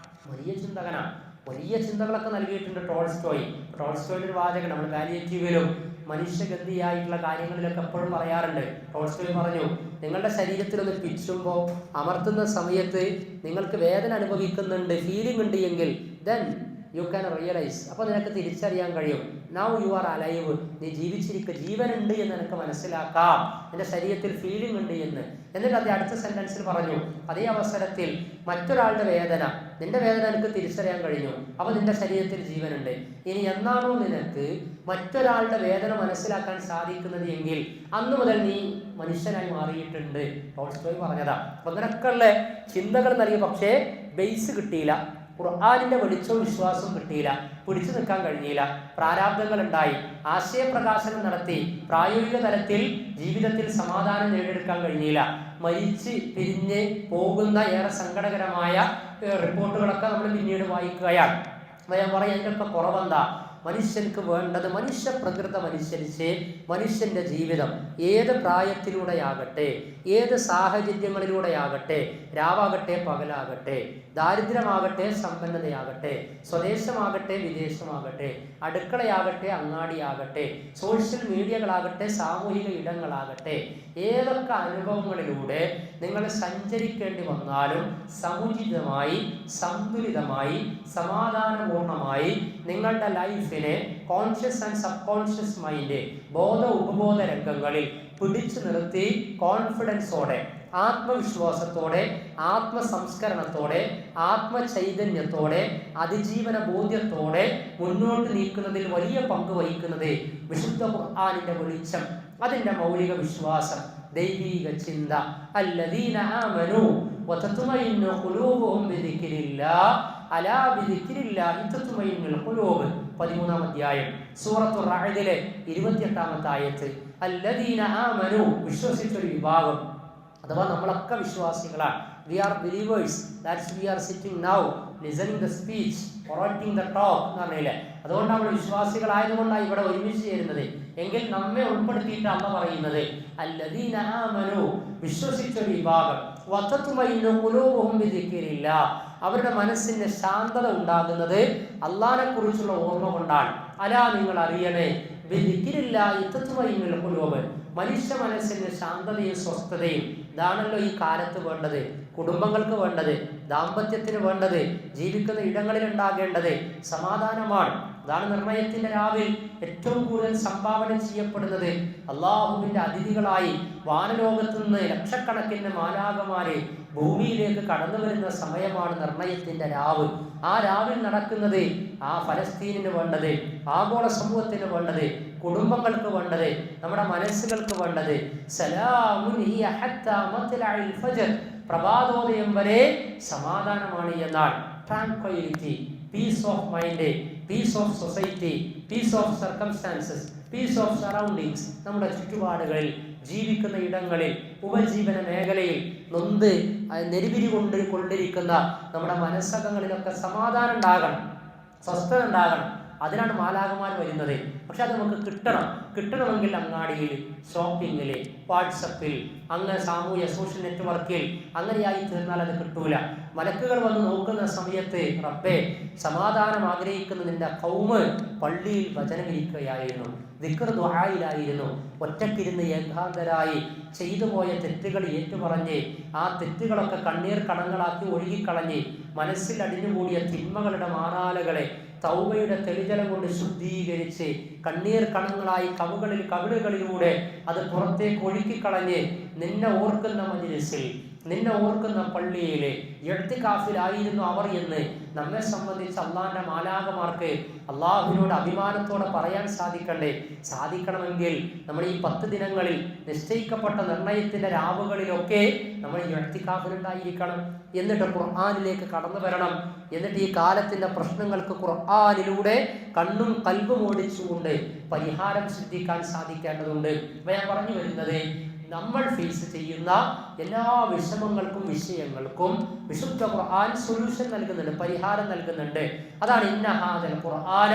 വലിയ ചിന്തകനാണ്. വലിയ ചിന്തകളൊക്കെ നൽകിയിട്ടുണ്ട് ടോൾസ്റ്റോയുടെ ഒരു വാചകം നമ്മൾ പാലിയേറ്റീവിലും മനുഷ്യഗന്ധിയായിട്ടുള്ള കാര്യങ്ങളിലൊക്കെ എപ്പോഴും പറയാറുണ്ട്. ടോൾസ്റ്റോയ് പറഞ്ഞു, നിങ്ങളുടെ ശരീരത്തിലൊന്ന് പിച്ചുമ്പോൾ അമർത്തുന്ന സമയത്ത് നിങ്ങൾക്ക് വേദന അനുഭവിക്കുന്നുണ്ട്, ഫീലിംഗ് ഉണ്ട് എങ്കിൽ ദെൻ യു ക്യാൻ റിയലൈസ്, അപ്പോൾ നിനക്ക് തിരിച്ചറിയാൻ കഴിയും നൗ യു ആർ അലൈവ്, നീ ജീവിച്ചിരിക്കുക, ജീവനുണ്ട് എന്ന് നിനക്ക് മനസ്സിലാക്കാം, നിന്റെ ശരീരത്തിൽ ഫീലിംഗ് ഉണ്ട് എന്ന്. എന്നിട്ട് അത് അടുത്ത സെന്റൻസിൽ പറഞ്ഞു, അതേ അവസരത്തിൽ മറ്റൊരാളുടെ വേദന, നിന്റെ വേദന എനിക്ക് തിരിച്ചറിയാൻ കഴിഞ്ഞു, അപ്പോൾ നിന്റെ ശരീരത്തിൽ ജീവനുണ്ട്. ഇനി എന്നാണോ നിനക്ക് മറ്റൊരാളുടെ വേദന മനസ്സിലാക്കാൻ സാധിക്കുന്നത് എങ്കിൽ അന്നു മുതൽ നീ മനുഷ്യനായി മാറിയിട്ടുണ്ട്. ടോൾസ്റ്റോയ് പറഞ്ഞതാ. അപ്പൊ അങ്ങനെയൊക്കെയുള്ള ചിന്തകൾ നൽകി, പക്ഷേ ബേസ് കിട്ടിയില്ല, ഖുർആനിന്റെ വെളിച്ചവും വിശ്വാസവും കിട്ടിയില്ല, പിടിച്ചു നിൽക്കാൻ കഴിഞ്ഞില്ല, പ്രാരാബ്ദങ്ങൾ ഉണ്ടായി, ആശയപ്രകാശനം നടത്തി, പ്രായോഗിക തലത്തിൽ ജീവിതത്തിൽ സമാധാനം നേടിയെടുക്കാൻ കഴിഞ്ഞില്ല. മരിച്ച് പിരിഞ്ഞ് പോകുന്ന ഏറെ സങ്കടകരമായ റിപ്പോർട്ടുകളൊക്കെ നമ്മൾ പിന്നീട് വായിക്കുകയാണ്. ഞാൻ പറയാം, അതിൻ്റെയൊക്കെ കുറവെന്താ? മനുഷ്യർക്ക് വേണ്ടത് മനുഷ്യ പ്രകൃതം അനുസരിച്ച് മനുഷ്യന്റെ ജീവിതം ഏത് പ്രായത്തിലൂടെയാകട്ടെ, ഏത് സാഹചര്യങ്ങളിലൂടെയാകട്ടെ, രാവാകട്ടെ പകലാകട്ടെ, ദാരിദ്ര്യമാകട്ടെ സമ്പന്നതയാകട്ടെ, സ്വദേശമാകട്ടെ വിദേശമാകട്ടെ, അടുക്കളയാകട്ടെ അങ്ങാടിയാകട്ടെ, സോഷ്യൽ മീഡിയകളാകട്ടെ സാമൂഹിക ഇടങ്ങളാകട്ടെ, ഏതൊക്കെ അനുഭവങ്ങളിലൂടെ നിങ്ങൾ സഞ്ചരിക്കേണ്ടി വന്നാലും സമുചിതമായി, സന്തുലിതമായി, സമാധാനപൂർണമായി നിങ്ങളുടെ ലൈഫിനെ conscious and sub conscious mind, ബോധ ഉപബോധ രംഗങ്ങളിൽ പിടിച്ചു നിർത്തി കോൺഫിഡൻസോടെ, ആത്മവിശ്വാസത്തോടെ, ആത്മസംസ്കരണത്തോടെ, ആത്മചൈതന്യത്തോടെ, അതിജീവന ബോധ്യത്തോടെ മുന്നോട്ട് നീക്കുന്നതിൽ വലിയ പങ്ക് വഹിക്കുന്നത് വിശുദ്ധ ഖുർആനിന്റെ വെളിച്ചം, അതിൻ്റെ മൗലിക വിശ്വാസം, ദൈവീക ചിന്ത. അല്ലദീന ആമനൂ വതത്മഇന്നു ഖുലൂബുഹും ബിദിക്രില്ലാഹ് അലാ ബിദിക്രില്ലാഹി തത്മഇന്നുൽ ഖുലൂബ് 13-ാം അധ്യായം സൂറത്തുർ റഅദിലെ 28-ാമത്തെ ആയത്ത്. അല്ലദീന ആമനു, വിശ്വസിച്ചൊരു വിഭാഗം, അഥവാ നമ്മളൊക്കെ വിശ്വാസികളാണ്. We are believers. That's we are sitting now, listening the speech, orating the talk എന്ന് പറഞ്ഞില്ലേ. അതുകൊണ്ട് നമ്മൾ വിശ്വാസികളായതുകൊണ്ടാണ് ഇവിടെ ഒരുമിച്ച് ചേരുന്നത്. എങ്കിൽ നമ്മെ ഉൾപ്പെടുത്തിയിട്ട് അല്ല പറയുന്നത് അല്ലദീന ആമനു, വിശ്വസിച്ചൊരു വിഭാഗം, വതത്മഇന്നു ഖുലൂബുഹും ബിദിക്രില്ലാഹ്, അവരുടെ മനസ്സിന് ശാന്തത ഉണ്ടാകുന്നത് അല്ലാഹനെ കുറിച്ചുള്ള ഓർമ്മ കൊണ്ടാണ്. അലാ, നിങ്ങൾ അറിയണേ, ബിദിക്രില്ലാഹി തത്മഇന്നുൽ ഖുലൂബ്, മനുഷ്യ മനസ്സിന് ശാന്തതയും സ്വസ്ഥതയും. ഇതാണല്ലോ ഈ കാലത്ത് വേണ്ടത്, കുടുംബങ്ങൾക്ക് വേണ്ടത്, ദാമ്പത്യത്തിന് വേണ്ടത്, ജീവിക്കുന്ന ഇടങ്ങളിൽ ഉണ്ടാകേണ്ടത് സമാധാനമാണ്. അതാണ് നിർണയത്തിന്റെ രാവിൽ ഏറ്റവും കൂടുതൽ സംഭാവന ചെയ്യപ്പെടുന്നത്. അള്ളാഹുവിന്റെ അതിഥികളായി വാനലോകത്തു നിന്ന് ലക്ഷക്കണക്കിന് മാലാഖമാരെ ഭൂമിയിലേക്ക് കടന്നു വരുന്ന സമയമാണ് നിർണയത്തിന്റെ രാവ്. ആ രാവിൽ നടക്കുന്നത് ആ ഫലസ്തീനിന് വേണ്ടത്, ആഗോള സമൂഹത്തിന് വേണ്ടത്, കുടുംബങ്ങൾക്ക് വേണ്ടത്, നമ്മുടെ മനസ്സുകൾക്ക് വേണ്ടത് സലാമുൻ ഹിയ ഹത്താ മത്ലഇൽ ഫജ്ർ, പ്രഭാതോദയം വരെ സമാധാനമാണ് എന്നാണ്. Tranquility, peace of mind, peace of society, peace of circumstances, peace of surroundings. നമ്മുടെ ചുറ്റുപാടുകളിൽ, ജീവിക്കുന്ന ഇടങ്ങളിൽ, ഉപജീവന മേഖലയിൽ നൊന്ത് നെരുവിരി കൊണ്ടിരിക്കുന്ന നമ്മുടെ മനസ്സകങ്ങളിലൊക്കെ സമാധാനം ഉണ്ടാകണം, സ്വസ്ഥത ഉണ്ടാകണം. അതിനാണ് മാലാഖമാർ വരുന്നത്. പക്ഷെ അത് നമുക്ക് കിട്ടണമെങ്കിൽ അങ്ങാടിയിൽ, ഷോപ്പിങ്ങിൽ, വാട്സപ്പിൽ, അങ്ങനെ സാമൂഹ്യ സോഷ്യൽ നെറ്റ്വർക്കിൽ അങ്ങനെയായി തീർന്നാൽ അത് കിട്ടൂല. മലക്കുകൾ വന്ന് നോക്കുന്ന സമയത്ത് റബ്ബേ, സമാധാനം ആഗ്രഹിക്കുന്ന നിന്റെ ഖൗമ് പള്ളിയിൽ വചനമിരിക്കുകയായിരുന്നു, ദിക്ർ ദുആയിലായിരുന്നു, ഒറ്റക്കിരുന്ന് ഏകാന്തരായി ചെയ്തു പോയ തെറ്റുകൾ ഏറ്റുപറഞ്ഞ് ആ തെറ്റുകളൊക്കെ കണ്ണീർ കണങ്ങളാക്കി ഒഴുകിക്കളഞ്ഞ് മനസ്സിൽ അടിഞ്ഞുകൂടിയ തിന്മകളുടെ മാറാലകളെ തൗബയുടെ തെളിജലം കൊണ്ട് ശുദ്ധീകരിച്ച് കണ്ണീർ കണങ്ങളായി കവിളുകളിലൂടെ അത് പുറത്തേക്ക് ഒഴുക്കിക്കളഞ്ഞ് നിന്നെ ഓർക്കുന്ന മജ്‌ലിസിൽ, നിന്നെ ഓർക്കുന്ന പള്ളിയിലെ ഇഅ്തികാഫിലായിരുന്നു അവർ എന്ന് നമ്മെ സംബന്ധിച്ച് അള്ളാഹിന്റെ മാലാഖമാർക്ക് അള്ളാഹുവിനോട് അഭിമാനത്തോടെ പറയാൻ സാധിക്കണമെങ്കിൽ നമ്മൾ ഈ 10 ദിനങ്ങളിൽ നിശ്ചയിക്കപ്പെട്ട നിർണയത്തിന്റെ രാവുകളിലൊക്കെ നമ്മൾ ഇഅ്തികാഫിലുണ്ടായിരിക്കണം. എന്നിട്ട് ഖുർആനിലേക്ക് കടന്നു വരണം. എന്നിട്ട് ഈ കാലത്തിന്റെ പ്രശ്നങ്ങൾക്ക് ഖുർആനിലൂടെ കണ്ണും കൽബും ഓടിച്ചുകൊണ്ട് പരിഹാരം സിദ്ധിക്കാൻ സാധിക്കേണ്ടതുണ്ട്. അപ്പൊ ഞാൻ പറഞ്ഞു വരുന്നത്, നമ്മൾ ഫേസ് ചെയ്യുന്ന എല്ലാ വിഷമങ്ങൾക്കും വിഷയങ്ങൾക്കും വിശുദ്ധ ഖുർആൻ സൊല്യൂഷൻ നൽകുന്നുണ്ട്, പരിഹാരം നൽകുന്നുണ്ട്. അതാണ് ഇന്ന ഹാദൽ ഖുർആന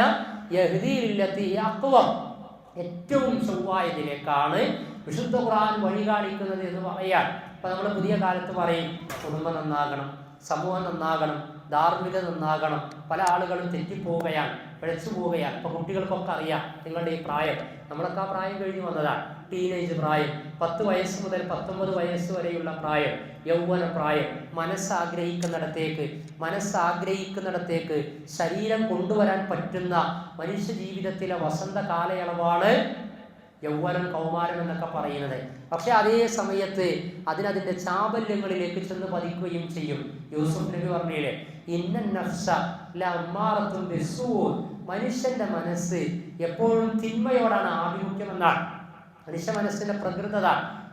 യഹ്ദീ ലില്ലതി അഖ്വം, ഏറ്റവും ചൊവ്വായതിലേക്കാണ് വിശുദ്ധ ഖുർആൻ വഴി കാണിക്കുന്നത് എന്ന് പറയാൻ. അപ്പൊ നമ്മൾ പുതിയ കാലത്ത് പറയും കുടുംബം നന്നാകണം, സമൂഹം നന്നാകണം, ധാർമ്മികത നന്നാകണം. പല ആളുകളും തെറ്റിപ്പോവുകയാണ്, പിഴച്ചു പോവുകയാണ്. ഇപ്പൊ കുട്ടികൾക്കൊക്കെ അറിയാം, നിങ്ങളുടെ ഈ പ്രായം, നമ്മളൊക്കെ ആ പ്രായം കഴിഞ്ഞ് വന്നതാണ്, ടീനേജ് പ്രായം, 10 വയസ്സ് മുതൽ 19 വയസ്സ് വരെയുള്ള പ്രായം, യൗവന പ്രായം. മനസ്സാഗ്രഹിക്കുന്നിടത്തേക്ക് ശരീരം കൊണ്ടുവരാൻ പറ്റുന്ന മനുഷ്യ ജീവിതത്തിലെ വസന്ത കാലയളവാണ് യൗവനം, കൗമാരം എന്നൊക്കെ പറയുന്നത്. പക്ഷെ അതേ സമയത്ത് അതിന്റെ ചാബല്യങ്ങളിലേക്ക് ചെന്ന് പതിക്കുകയും ചെയ്യും. യൂസുഫ് നബി പറഞ്ഞില്ലേ, ഇന്ന നഫ്സ ലഅമ്മാറത്തുൻ ബിസ്സൂ, മനുഷ്യന്റെ മനസ്സ് എപ്പോഴും തിന്മയോടാണ് ആഭിമുഖ്യം എന്നാണ്. മനുഷ്യ മനസ്സിന്റെ പ്രകൃതത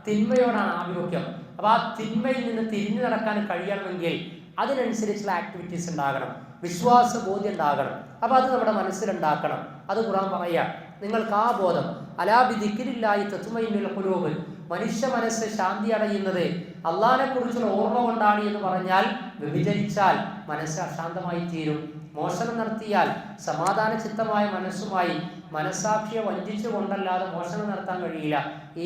തിന്മയോടാണ് ആഭിമുഖ്യം. അപ്പൊ ആ തിന്മയിൽ നിന്ന് തിരിഞ്ഞു നടക്കാൻ കഴിയണമെങ്കിൽ അതിനനുസരിച്ചുള്ള ആക്ടിവിറ്റീസ് ഉണ്ടാകണം, വിശ്വാസ ബോധ്യം ഉണ്ടാകണം. അപ്പൊ അത് നമ്മുടെ മനസ്സിലുണ്ടാക്കണം. അത് ഖുർആൻ പറയാ, നിങ്ങൾക്ക് ആ ബോധം, അലാ ബിദിക്രില്ലാഹി തത്മഇന്നുൽ ഖുലൂബ്, മനുഷ്യ മനസ്സ് ശാന്തി അടയുന്നത് അള്ളാഹിനെ കുറിച്ചുള്ള ഓർമ്മ കൊണ്ടാണ് എന്ന് പറഞ്ഞാൽ, വ്യഭിചരിച്ചാൽ മനസ്സ് അശാന്തമായി തീരും. മോഷണം നടത്തിയാൽ സമാധാന ചിത്തമായ മനസ്സുമായി, മനസ്സാക്ഷിയെ വഞ്ചിച്ചു കൊണ്ടല്ലാതെ മോഷണം നടത്താൻ കഴിയില്ല.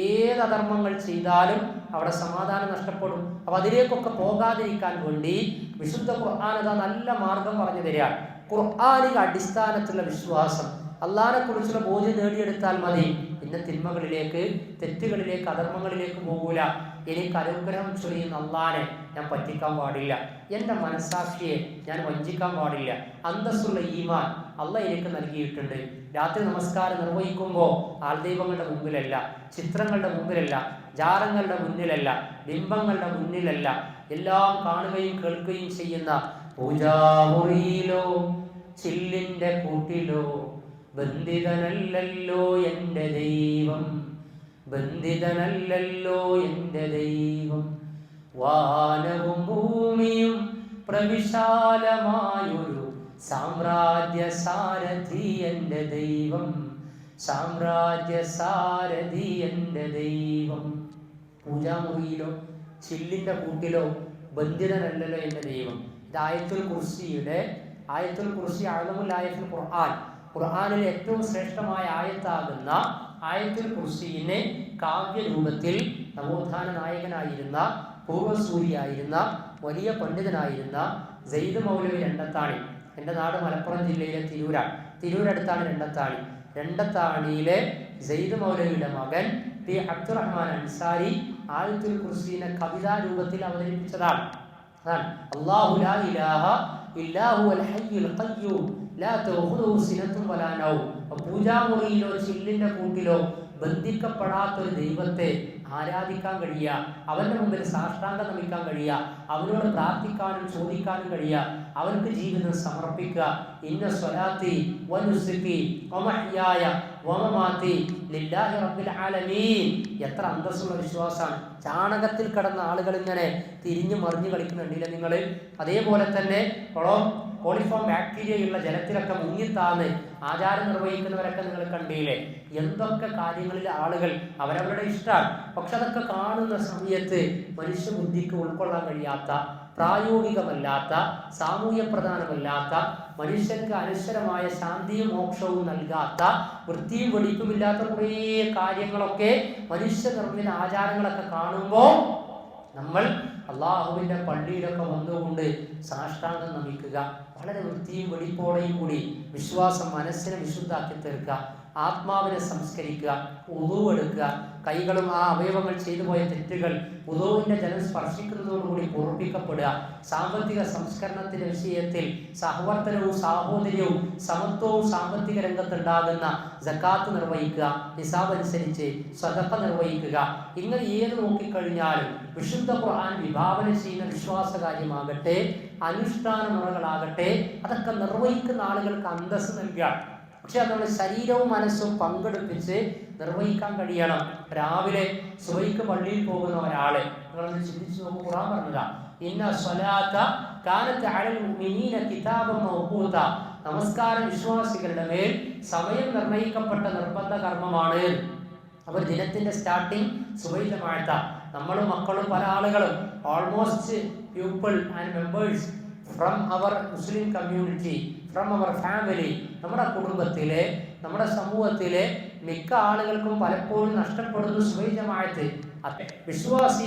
ഏത് അധർമ്മങ്ങൾ ചെയ്താലും അവിടെ സമാധാനം നഷ്ടപ്പെടും. അപ്പൊ അതിലേക്കൊക്കെ പോകാതിരിക്കാൻ വേണ്ടി വിശുദ്ധ ഖുർആൻ അതാ നല്ല മാർഗം പറഞ്ഞു തരികയാണ്. ഖുർആനിക അടിസ്ഥാനത്തിലുള്ള വിശ്വാസം, അള്ളാഹിനെ കുറിച്ചുള്ള ബോധ്യം നേടിയെടുത്താൽ മതി. പിന്നെ തിന്മകളിലേക്ക്, തെറ്റുകളിലേക്ക്, അധർമ്മങ്ങളിലേക്ക് പോകൂല. എനിക്ക് അനുഗ്രഹം ചൊരിയുന്ന അള്ളാഹിനെ ഞാൻ പറ്റിക്കാൻ പാടില്ല, എൻ്റെ മനസ്സാക്ഷിയെ ഞാൻ വഞ്ചിക്കാൻ പാടില്ല. അന്തസ്സുള്ള ഈമാൻ അള്ളാഹ് എനിക്ക് നൽകിയിട്ടുണ്ട്. രാത്രി നമസ്കാരം നിർവഹിക്കുമ്പോൾ ആൾദൈവങ്ങളുടെ മുമ്പിലല്ല, ചിത്രങ്ങളുടെ മുമ്പിലല്ല, ജാരങ്ങളുടെ മുന്നിലല്ല, ബിംബങ്ങളുടെ മുന്നിലല്ല, എല്ലാം കാണുകയും കേൾക്കുകയും ചെയ്യുന്ന പൂജാമുറിയിലോ ചില്ലിൻ്റെ കൂട്ടിലോ ബന്ധിതനല്ലല്ലോ എൻ്റെ ദൈവം, ബന്ധിതനല്ലല്ലോ എൻ്റെ ദൈവം. വാനവും ഭൂമിയും പ്രവിശാലമായൊരു സാമ്രാജ്യ സാരഥി എൻ്റെ ദൈവം, സാമ്രാജ്യ സാരഥി എൻ്റെ ദൈവം. പൂജാമുറിയിലോ ചില്ലിൻ്റെ കൂട്ടിലോ ബന്ധിതനല്ലല്ലോ എൻ്റെ ദൈവം. ഇത് ആയത്തുൽ കുർസി അഅ്ലമുൽ ആയത്തുൽ ഖുർആൻ, ഖുർആനിലെ ഏറ്റവും ശ്രേഷ്ഠമായ ആയത്താകുന്ന ആയത്തുൽ കുർസിയിനെ കാവ്യരൂപത്തിൽ നവോത്ഥാന നായകനായിരുന്ന, പൂർവ്വസൂരിയായിരുന്ന, വലിയ പണ്ഡിതനായിരുന്ന സെയ്ദ് മൗലവി രണ്ടത്താണി, എൻ്റെ നാട് മലപ്പുറം ജില്ലയിലെ തിരൂരടുത്താണ് രണ്ടത്താണിയിലെ സെയ്ദ് മൗലവിയുടെ മകൻ ടി അബ്ദുറഹ്മാൻ അൻസാരി ആയത്തുൽ കുർസിനെ കവിതാ രൂപത്തിൽ അവതരിപ്പിച്ചതാണ്. അല്ലാഹു ലാ ഇലാഹ ഇല്ലാ ഹുവൽ ഹയ്യുൽ ഖയ്യൂം ലാ തഖുദുഹു സിനത്തുൻ വലാ നൗം. പൂജാമുറിയിലോ ചില്ലിന്റെ കൂട്ടിലോ ബന്ധിക്കപ്പെടാത്തൊരു ദൈവത്തെ ആരാധിക്കാൻ കഴിയുക, അവന്റെ മുമ്പിൽ സാഷ്ടാംഗം നമിക്കാൻ കഴിയുക, അവനോട് പ്രാർത്ഥിക്കാനും ചോദിക്കാനും കഴിയുക, അവർക്ക് ജീവിതം സമർപ്പിക്കുക. ഇന്ന സ്വലാത്തി വനുസുകി വമഹ്യായ വമമാതി ലില്ലാഹി റബ്ബിൽ ആലമീൻ. എത്ര അന്തസ്സുള്ള വിശ്വാസമാണ്. ചാണകത്തിൽ കിടന്ന ആളുകൾ ഇങ്ങനെ തിരിഞ്ഞു മറിഞ്ഞു കളിക്കുന്നുണ്ടില്ല നിങ്ങൾ. അതേപോലെ തന്നെ കോളിഫോം ബാക്ടീരിയയുള്ള ജലത്തിലൊക്കെ മുങ്ങിത്താന്ന് ആചാരം നിർവഹിക്കുന്നവരൊക്കെ നിങ്ങൾ കണ്ടില്ലേ. എന്തൊക്കെ കാര്യങ്ങളിൽ ആളുകൾ അവരവരുടെ ഇഷ്ടമാണ്. പക്ഷെ അതൊക്കെ കാണുന്ന സമയത്ത് മനുഷ്യബുദ്ധിക്ക് ഉൾക്കൊള്ളാൻ കഴിയാത്ത, പ്രായോഗികമല്ലാത്ത, സാമൂഹ്യ പ്രധാനമല്ലാത്ത, മനുഷ്യർക്ക് അനശ്വരമായ ശാന്തിയും മോക്ഷവും നൽകാത്ത, വൃത്തിയും വെടിപ്പുമില്ലാത്ത കുറേ കാര്യങ്ങളൊക്കെ മനുഷ്യനിർമ്മിത ആചാരങ്ങളൊക്കെ കാണുമ്പോൾ നമ്മൾ അള്ളാഹുവിൻ്റെ പള്ളിയിലൊക്കെ വന്നുകൊണ്ട് സാഷ്ടാംഗം നമിക്കുക. വളരെ വൃത്തിയും വെടിപ്പോടെയും കൂടി വിശ്വാസം മനസ്സിനെ വിശുദ്ധാക്കി തീർക്കുക, ആത്മാവിനെ സംസ്കരിക്കുക, ഉളു എടുക്കുക, കൈകളും ആ അവയവങ്ങൾ ചെയ്തു പോയ തെറ്റുകൾ ഉളുവിൻ്റെ ജലം സ്പർശിക്കുന്നതോടുകൂടി പൂർപ്പിക്കപ്പെടുക. സാമ്പത്തിക സംസ്കരണത്തിന്റെ വിഷയത്തിൽ സഹവർത്തനവും സാഹോദര്യവും സമത്വവും സാമ്പത്തിക രംഗത്തുണ്ടാകുന്ന സക്കാത്ത് നിർവഹിക്കുക, നിസാബ് അനുസരിച്ച് സദഖ നിർവഹിക്കുക. ഇങ്ങനെ ഏത് നോക്കിക്കഴിഞ്ഞാലും വിശുദ്ധ ഖുർആൻ വിഭാവന ചെയ്യുന്ന വിശ്വാസകാര്യമാകട്ടെ, അനുഷ്ഠാന മുറകളാകട്ടെ, അതൊക്കെ നിർവഹിക്കുന്ന ആളുകൾക്ക് അന്തസ്സ് നൽകുക. പക്ഷെ അത് നമ്മൾ ശരീരവും മനസ്സും പങ്കെടുപ്പിച്ച് നിർവഹിക്കാൻ കഴിയണം. രാവിലെ സുബഹിക്ക് പള്ളിയിൽ പോകുന്ന ഒരാളെ നിങ്ങളൊന്ന് ചിന്തിച്ചു നോക്കും. ഖുർആൻ പറഞ്ഞതാ, ഇന്ന സ്വലാത്ത കാനത്ത് അലൽ മുഅ്മിനീന കിതാബൻ മൗഖൂത. നമസ്കാരം വിശ്വാസികളുടെ മേൽ സമയം നിർണയിക്കപ്പെട്ട നിർബന്ധ കർമ്മമാണ്. അവർ ദിനത്തിന്റെ സ്റ്റാർട്ടിങ് സുബഹി ജമാഅത്ത. നമ്മളും മക്കളും പല ആളുകളും almost people and members from our Muslim community, from our family, നമ്മുടെ കുടുംബത്തിലെ, നമ്മുടെ സമൂഹത്തിലെ മിക്ക ആളുകൾക്കും പലപ്പോഴും നഷ്ടപ്പെടുന്നു സുബഹി ജമാഅത്ത്. വിശ്വാസി